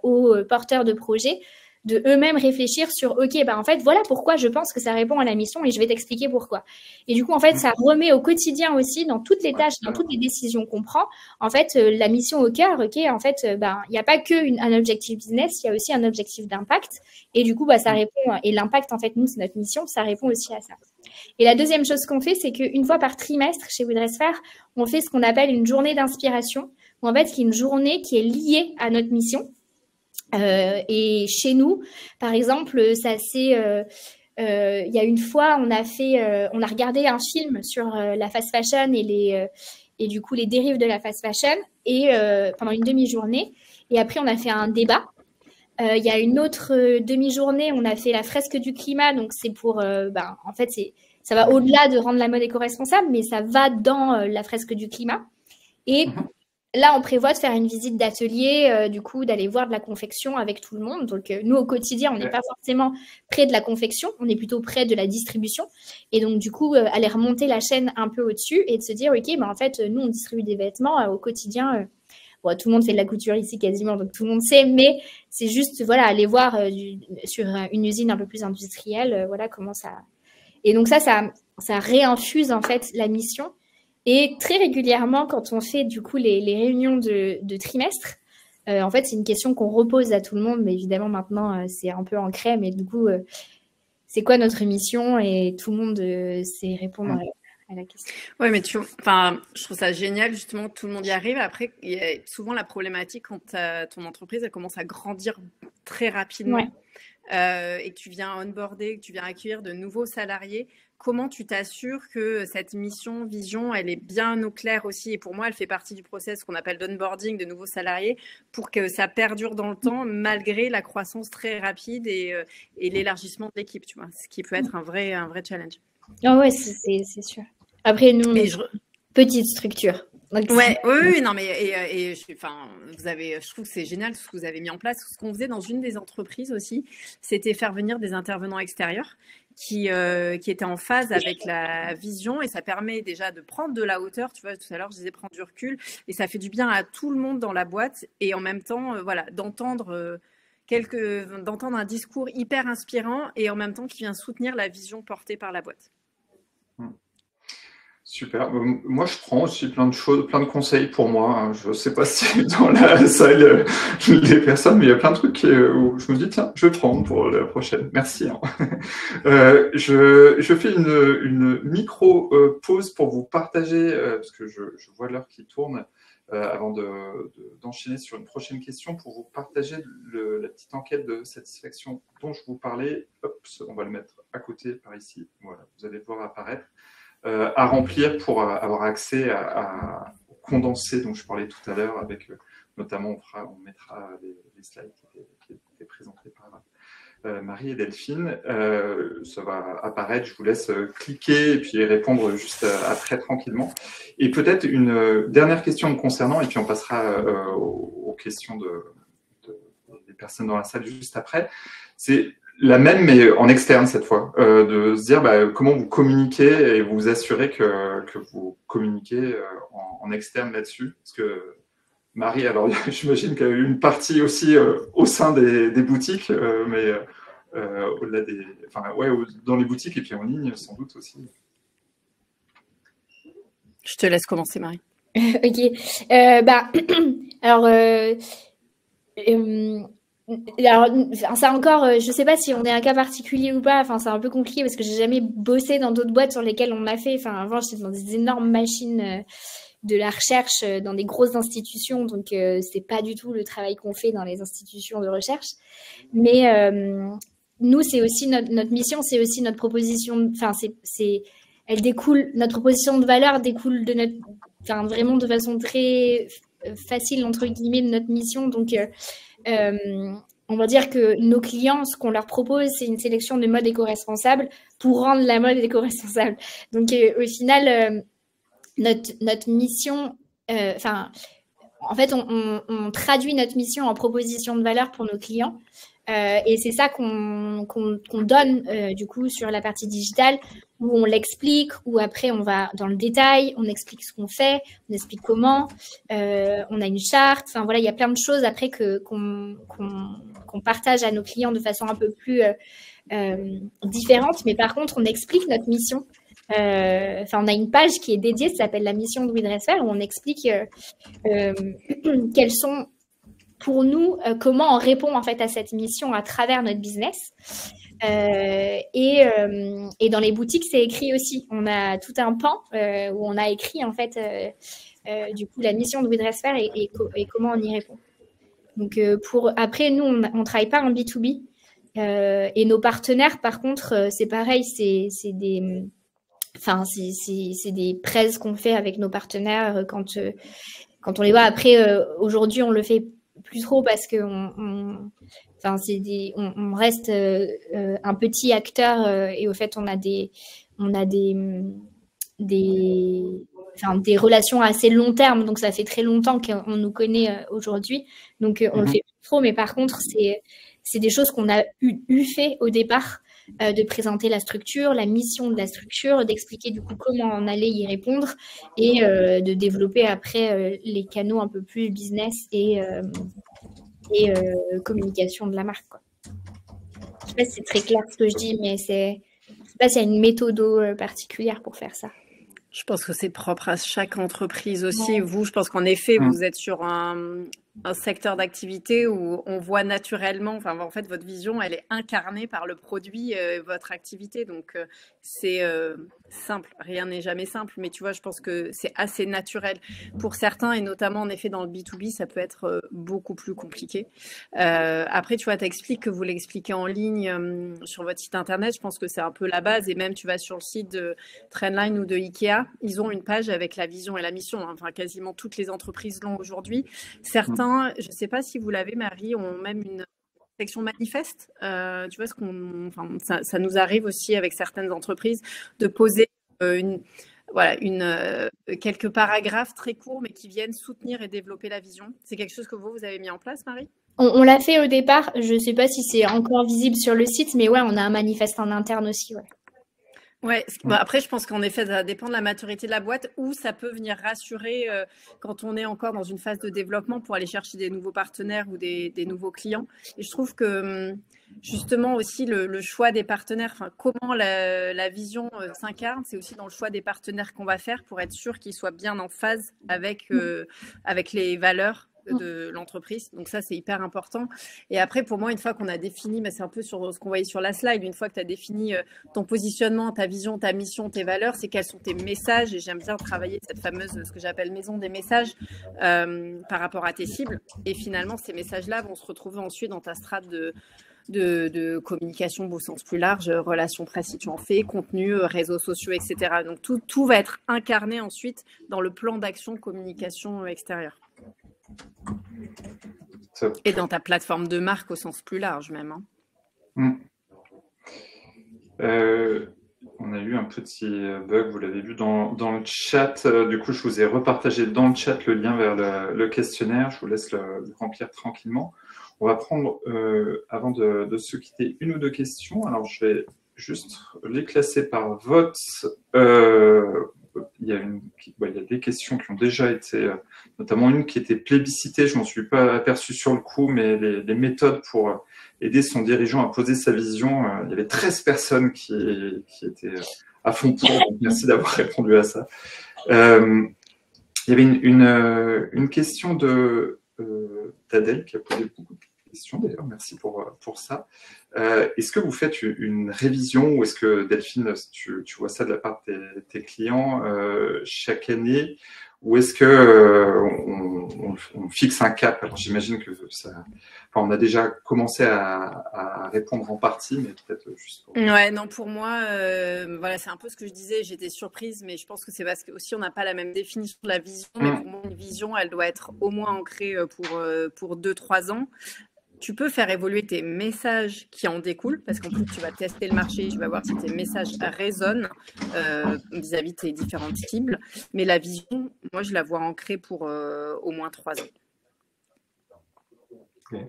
aux porteurs de projets de eux-mêmes réfléchir sur ok, en fait, voilà pourquoi je pense que ça répond à la mission et je vais t'expliquer pourquoi. Et du coup, en fait, ça remet au quotidien aussi, dans toutes les tâches, dans toutes les décisions qu'on prend, en fait, la mission au cœur, ok, en fait, il n'y a pas un objectif business, il y a aussi un objectif d'impact. Et du coup, ça répond, et l'impact, en fait, nous, c'est notre mission, ça répond aussi à ça. Et la deuxième chose qu'on fait, c'est qu'une fois par trimestre, chez Woodressfer, on fait ce qu'on appelle une journée d'inspiration, où en fait, c'est une journée qui est liée à notre mission. Et chez nous, par exemple, ça c'est, il y a une fois, on a regardé un film sur la fast fashion et du coup les dérives de la fast fashion et pendant une demi-journée. Et après, on a fait un débat. Il y a une autre demi-journée, on a fait la fresque du climat. Donc c'est pour, en fait, ça va au-delà de rendre la mode éco-responsable, mais ça va dans la fresque du climat. Et là, on prévoit de faire une visite d'atelier, du coup, d'aller voir de la confection avec tout le monde. Donc, nous, au quotidien, on n'est pas forcément près de la confection, on est plutôt près de la distribution. Et donc, du coup, aller remonter la chaîne un peu au-dessus et de se dire, OK, en fait, nous, on distribue des vêtements au quotidien. Tout le monde fait de la couture ici quasiment, donc tout le monde sait, mais c'est juste, aller voir sur une usine un peu plus industrielle, comment ça... Et donc ça réinfuse, en fait, la mission. Et très régulièrement, quand on fait du coup les réunions de trimestre, en fait, c'est une question qu'on repose à tout le monde, mais évidemment maintenant c'est un peu ancré, mais du coup, c'est quoi notre mission? Et tout le monde sait répondre à la question. Oui, mais je trouve ça génial justement que tout le monde y arrive. Après, il y a souvent la problématique quand ton entreprise elle commence à grandir très rapidement. Ouais. Et que tu viens onboarder, que tu viens accueillir de nouveaux salariés, comment tu t'assures que cette mission, vision, elle est bien au clair aussi? Et pour moi, elle fait partie du process qu'on appelle d'onboarding de nouveaux salariés pour que ça perdure dans le temps malgré la croissance très rapide et l'élargissement de l'équipe, tu vois, ce qui peut être un vrai challenge. Ah ouais, c'est sûr. Après, nous, on est petite structure. Oui, non, mais je trouve que c'est génial ce que vous avez mis en place. Ce qu'on faisait dans une des entreprises aussi, c'était faire venir des intervenants extérieurs qui était en phase avec la vision, et ça permet déjà de prendre de la hauteur. Tu vois, tout à l'heure, je disais prendre du recul, et ça fait du bien à tout le monde dans la boîte, et en même temps, voilà, d'entendre un discours hyper inspirant et en même temps qui vient soutenir la vision portée par la boîte. Super. Moi, je prends aussi plein de choses, plein de conseils pour moi. Je ne sais pas si dans la salle, les personnes, mais il y a plein de trucs où je me dis, tiens, je vais prendre pour la prochaine. Merci. Je fais une micro-pause pour vous partager, parce que je vois l'heure qui tourne, avant d'enchaîner sur une prochaine question, pour vous partager la petite enquête de satisfaction dont je vous parlais. Hop, on va le mettre à côté par ici. Voilà, vous allez le voir apparaître. À remplir pour avoir accès au condensé dont je parlais tout à l'heure, avec notamment on mettra les slides qui étaient présentés par Marie et Delphine. Ça va apparaître, je vous laisse cliquer et puis répondre juste après tranquillement. Et peut-être une dernière question me concernant, et puis on passera aux questions des personnes dans la salle juste après. C'est la même, mais en externe cette fois, de se dire comment vous communiquez et vous assurer que vous communiquez en externe là-dessus. Parce que Marie, alors j'imagine qu'il y a eu une partie aussi au sein des boutiques, mais au-delà dans les boutiques et puis en ligne sans doute aussi. Je te laisse commencer, Marie. Ok. Alors, ça encore, je sais pas si on est un cas particulier ou pas. Enfin, c'est un peu compliqué parce que j'ai jamais bossé dans d'autres boîtes sur lesquelles on l'a fait. Enfin, avant, j'étais dans des énormes machines de la recherche dans des grosses institutions, donc c'est pas du tout le travail qu'on fait dans les institutions de recherche. Mais nous, c'est aussi notre mission, c'est aussi notre proposition. Enfin, elle découle, notre proposition de valeur découle de notre, enfin, vraiment de façon très facile entre guillemets de notre mission. Donc on va dire que nos clients, ce qu'on leur propose, c'est une sélection de modes éco-responsables pour rendre la mode éco-responsable. Donc, au final, notre mission, en fait, on traduit notre mission en proposition de valeur pour nos clients. Et c'est ça qu'on donne, du coup, sur la partie digitale, où on l'explique, où après, on va dans le détail, on explique ce qu'on fait, on explique comment, on a une charte. Enfin, voilà, il y a plein de choses après qu'on partage à nos clients de façon un peu plus différente. Mais par contre, on explique notre mission. On a une page qui est dédiée, ça s'appelle la mission de We Dress Fair, où on explique quelles sont pour nous, comment on répond en fait à cette mission à travers notre business. Et dans les boutiques, c'est écrit aussi. On a tout un pan où on a écrit en fait du coup la mission de We Dress Fair et comment on y répond. Donc après, nous, on travaille pas en B2B et nos partenaires, par contre, c'est pareil, c'est des prêts qu'on fait avec nos partenaires quand on les voit. Après, aujourd'hui, on le fait plus trop parce que on reste un petit acteur et au fait on a des relations assez long terme, donc ça fait très longtemps qu'on nous connaît aujourd'hui, donc on le fait plus trop. Mais par contre, c'est des choses qu'on a eu fait au départ, de présenter la structure, la mission de la structure, d'expliquer du coup comment on allait y répondre et de développer après les canaux un peu plus business et communication de la marque, quoi. Je sais pas si c'est très clair ce que je dis, mais je sais pas s'il y a une méthode particulière pour faire ça. Je pense que c'est propre à chaque entreprise aussi. Vous, je pense qu'en effet, vous êtes sur un secteur d'activité où on voit naturellement, enfin, en fait, votre vision, elle est incarnée par le produit, votre activité. Donc, c'est simple. Rien n'est jamais simple, mais tu vois, je pense que c'est assez naturel pour certains, et notamment, en effet, dans le B2B, ça peut être beaucoup plus compliqué. Après, tu vois, t'expliques que vous l'expliquez en ligne sur votre site internet. Je pense que c'est un peu la base, et même, tu vas sur le site de Trendline ou de Ikea, ils ont une page avec la vision et la mission. Enfin, quasiment toutes les entreprises l'ont aujourd'hui. Certains, je ne sais pas si vous l'avez, Marie, ont même une section manifeste. Tu vois, ça nous arrive aussi avec certaines entreprises de poser quelques paragraphes très courts, mais qui viennent soutenir et développer la vision. C'est quelque chose que vous avez mis en place, Marie ? On l'a fait au départ. Je ne sais pas si c'est encore visible sur le site, mais ouais, on a un manifeste en interne aussi. Ouais. Ouais, bah après, je pense qu'en effet, ça dépend de la maturité de la boîte ou ça peut venir rassurer quand on est encore dans une phase de développement pour aller chercher des nouveaux partenaires ou des nouveaux clients. Et je trouve que justement aussi le choix des partenaires, enfin, comment la vision s'incarne, c'est aussi dans le choix des partenaires qu'on va faire pour être sûr qu'ils soient bien en phase avec les valeurs de l'entreprise. Donc ça, c'est hyper important. Et après, pour moi, une fois qu'on a défini, mais c'est un peu sur ce qu'on voyait sur la slide, une fois que tu as défini ton positionnement, ta vision, ta mission, tes valeurs, c'est quels sont tes messages. Et j'aime bien travailler cette fameuse, ce que j'appelle maison des messages par rapport à tes cibles. Et finalement, ces messages-là vont se retrouver ensuite dans ta strate de communication au sens plus large, relations presse si tu en fais, contenu, réseaux sociaux, etc. Donc tout va être incarné ensuite dans le plan d'action communication extérieure. Et dans ta plateforme de marque au sens plus large même. Hein. On a eu un petit bug, vous l'avez vu dans le chat. Du coup, je vous ai repartagé dans le chat le lien vers le questionnaire. Je vous laisse le remplir tranquillement. On va prendre, avant de se quitter, une ou deux questions. Alors, je vais juste les classer par vote. Il y a des questions qui ont déjà été, notamment une qui était plébiscitée. Je m'en suis pas aperçu sur le coup, mais les méthodes pour aider son dirigeant à poser sa vision. Il y avait 13 personnes qui étaient à fond pour. Donc merci d'avoir répondu à ça. Il y avait une question d'Adèle qui a posé beaucoup de questions d'ailleurs. Merci pour ça. Est-ce que vous faites une révision ou est-ce que Delphine, tu vois ça de la part de tes clients chaque année ou est-ce que on fixe un cap? Alors j'imagine que on a déjà commencé à répondre en partie, mais peut-être juste pour... Ouais, non, pour moi, voilà, c'est un peu ce que je disais. J'étais surprise, mais je pense que c'est parce que aussi on n'a pas la même définition de la vision. Mais pour moi, une vision, elle doit être au moins ancrée pour 2-3 ans. Tu peux faire évoluer tes messages qui en découlent, parce qu'en plus, tu vas tester le marché, tu vas voir si tes messages résonnent vis-à-vis de tes différentes cibles. Mais la vision, moi, je la vois ancrée pour au moins 3 ans. Okay.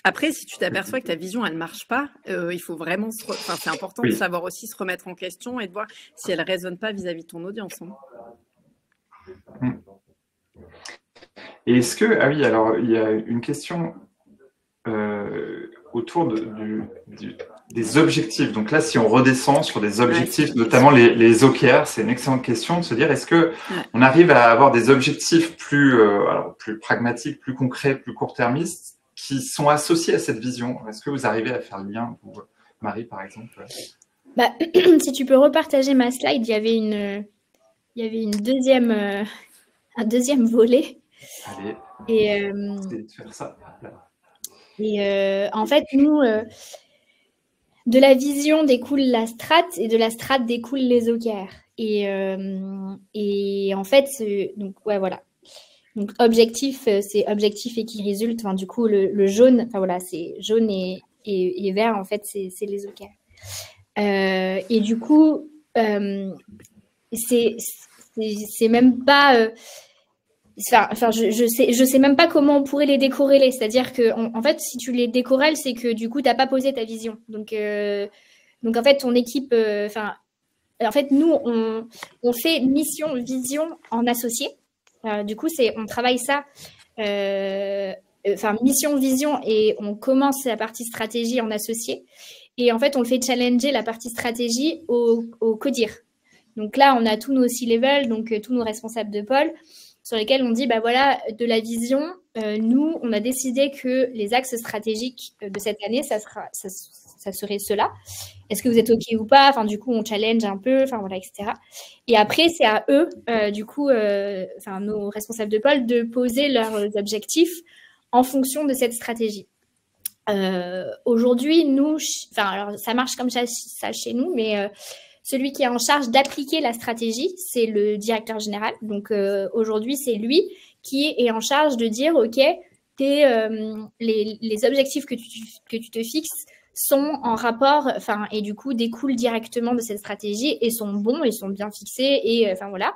Après, si tu t'aperçois que ta vision, elle ne marche pas, il faut vraiment c'est important de savoir aussi se remettre en question et de voir si elle ne résonne pas vis-à-vis de ton audience. Et est-ce que, oui, alors il y a une question autour des objectifs. Donc là, si on redescend sur des objectifs, notamment les OKR, c'est une excellente question de se dire, est-ce que on arrive à avoir des objectifs plus pragmatiques, plus concrets, plus court-termistes, qui sont associés à cette vision? Est-ce que vous arrivez à faire le lien, vous, Marie, par exemple? Si tu peux repartager ma slide, il y avait un deuxième volet. Allez, et de faire ça. En fait, nous, de la vision découle la strate et de la strate découle les OKR. Et en fait, donc ouais, voilà. Donc objectif, c'est objectif et qui résulte. Enfin, du coup, le jaune, enfin voilà, c'est jaune et vert. En fait, c'est les OKR. Et du coup, c'est même pas. Enfin, je sais même pas comment on pourrait les décorréler. C'est-à-dire que, en fait, si tu les décorrèles, c'est que du coup, t'as pas posé ta vision. Donc en fait, ton équipe, en fait, nous, on fait mission, vision en associé. Du coup, on travaille ça. Mission, vision, et on commence la partie stratégie en associé. Et en fait, on fait challenger la partie stratégie au codir. Donc là, on a tous nos C-level, donc tous nos responsables de pôle, sur lesquels on dit, bah voilà, de la vision, nous, on a décidé que les axes stratégiques de cette année, ça serait cela. Est-ce que vous êtes OK ou pas? Enfin, du coup, on challenge un peu, enfin voilà, etc. Et après, c'est à eux, nos responsables de pôle, de poser leurs objectifs en fonction de cette stratégie. Aujourd'hui, nous, alors ça marche comme ça chez nous, mais celui qui est en charge d'appliquer la stratégie, c'est le directeur général. Donc aujourd'hui, c'est lui qui est en charge de dire, OK, les objectifs que tu te fixes sont en rapport, enfin, et du coup découlent directement de cette stratégie et sont bons et sont bien fixés et enfin voilà.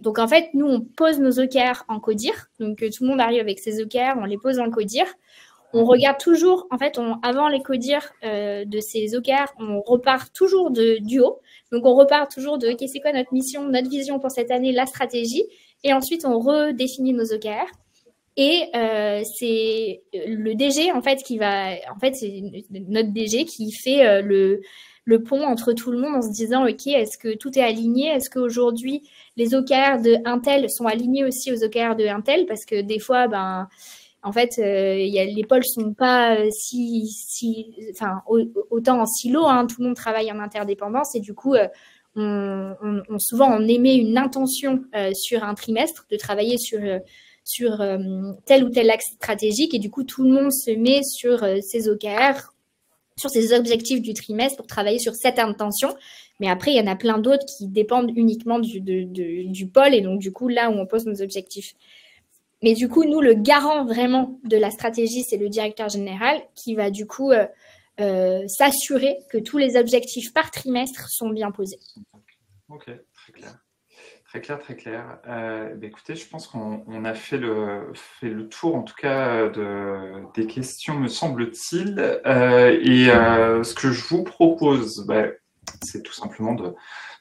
Donc en fait, nous on pose nos OKR en CODIR, donc tout le monde arrive avec ses OKR, on les pose en CODIR. On regarde toujours, en fait, avant les CODIR de ces OKR, on repart toujours du haut. Donc on repart toujours de OK, c'est quoi notre mission, notre vision pour cette année, la stratégie, et ensuite on redéfinit nos OKR. Et c'est le DG en fait c'est notre DG qui fait le pont entre tout le monde en se disant OK, est-ce que tout est aligné? Est-ce qu'aujourd'hui les OKR de Intel sont alignés aussi aux OKR de Intel? Parce que des fois, en fait, les pôles sont pas autant en silo, hein, tout le monde travaille en interdépendance et du coup, souvent on émet une intention sur un trimestre de travailler sur tel ou tel axe stratégique et du coup tout le monde se met sur ses OKR, sur ses objectifs du trimestre pour travailler sur cette intention. Mais après, il y en a plein d'autres qui dépendent uniquement du pôle et donc du coup là où on pose nos objectifs. Mais du coup, nous, le garant vraiment de la stratégie, c'est le directeur général qui va du coup s'assurer que tous les objectifs par trimestre sont bien posés. Ok, très clair. Très clair, très clair. Écoutez, je pense qu'on a fait le tour, en tout cas, des questions, me semble-t-il. Ce que je vous propose, c'est tout simplement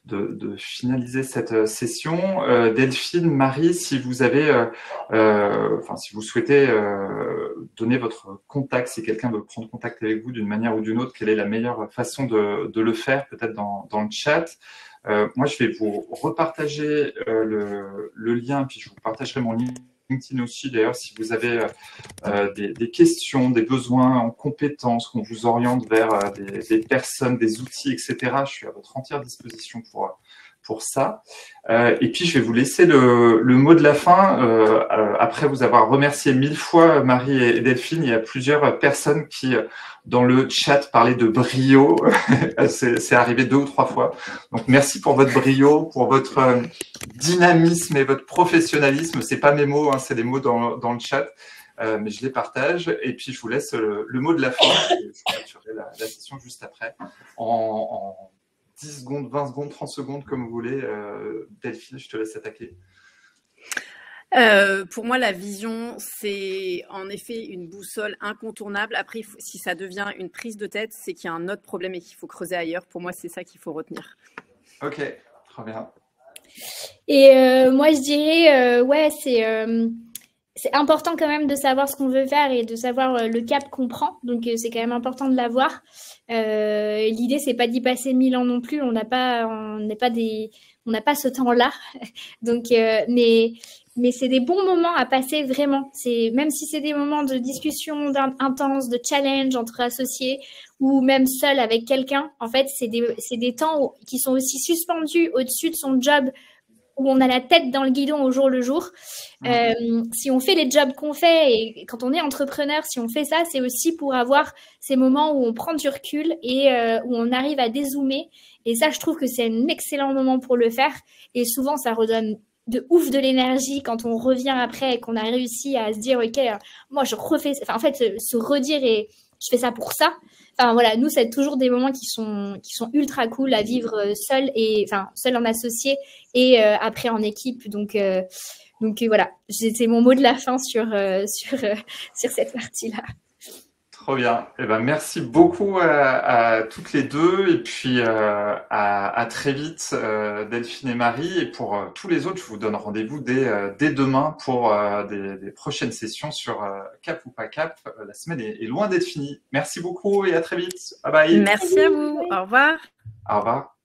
de finaliser cette session. Delphine, Marie, si vous avez, si vous souhaitez donner votre contact, si quelqu'un veut prendre contact avec vous d'une manière ou d'une autre, quelle est la meilleure façon de le faire, peut-être dans le chat. Moi, je vais vous repartager le lien, puis je vous partagerai mon LinkedIn aussi. D'ailleurs, si vous avez des questions, des besoins en compétences, qu'on vous oriente vers des personnes, des outils, etc., je suis à votre entière disposition pour ça. Et puis, je vais vous laisser le mot de la fin. Après vous avoir remercié 1000 fois, Marie et Delphine, il y a plusieurs personnes qui, dans le chat, parlaient de brio. C'est arrivé 2 ou 3 fois. Donc, merci pour votre brio, pour votre dynamisme et votre professionnalisme. C'est pas mes mots, hein, c'est les mots dans le chat. Mais je les partage. Et puis, je vous laisse le mot de la fin. Et je clôturerai la session juste après en 10 secondes, 20 secondes, 30 secondes, comme vous voulez. Delphine, je te laisse attaquer. Pour moi, la vision, c'est en effet une boussole incontournable. Après, si ça devient une prise de tête, c'est qu'il y a un autre problème et qu'il faut creuser ailleurs. Pour moi, c'est ça qu'il faut retenir. Ok, très bien. Et moi, je dirais, c'est important quand même de savoir ce qu'on veut faire et de savoir le cap qu'on prend. Donc, c'est quand même important de l'avoir. L'idée, c'est pas d'y passer 1000 ans non plus. On n'a pas ce temps-là. Donc, mais c'est des bons moments à passer vraiment. Même si c'est des moments de discussion intense, de challenge entre associés ou même seul avec quelqu'un. En fait, c'est des temps qui sont aussi suspendus au-dessus de son job, où on a la tête dans le guidon au jour le jour. Si on fait les jobs qu'on fait et quand on est entrepreneur, si on fait ça, c'est aussi pour avoir ces moments où on prend du recul et où on arrive à dézoomer. Et ça, je trouve que c'est un excellent moment pour le faire. Et souvent, ça redonne de ouf de l'énergie quand on revient après et qu'on a réussi à se dire, OK, moi, je refais... Enfin, en fait, se redire et je fais ça pour ça. Enfin, voilà, nous, c'est toujours des moments qui sont ultra cool à vivre seul en associé et après en équipe. Donc voilà, c'est mon mot de la fin sur cette partie-là. Trop bien. Eh ben, merci beaucoup à toutes les deux et puis à très vite, Delphine et Marie. Et pour tous les autres, je vous donne rendez-vous dès demain pour des prochaines sessions sur Cap ou pas Cap. La semaine est loin d'être finie. Merci beaucoup et à très vite. Bye bye. Merci à vous. Au revoir. Au revoir.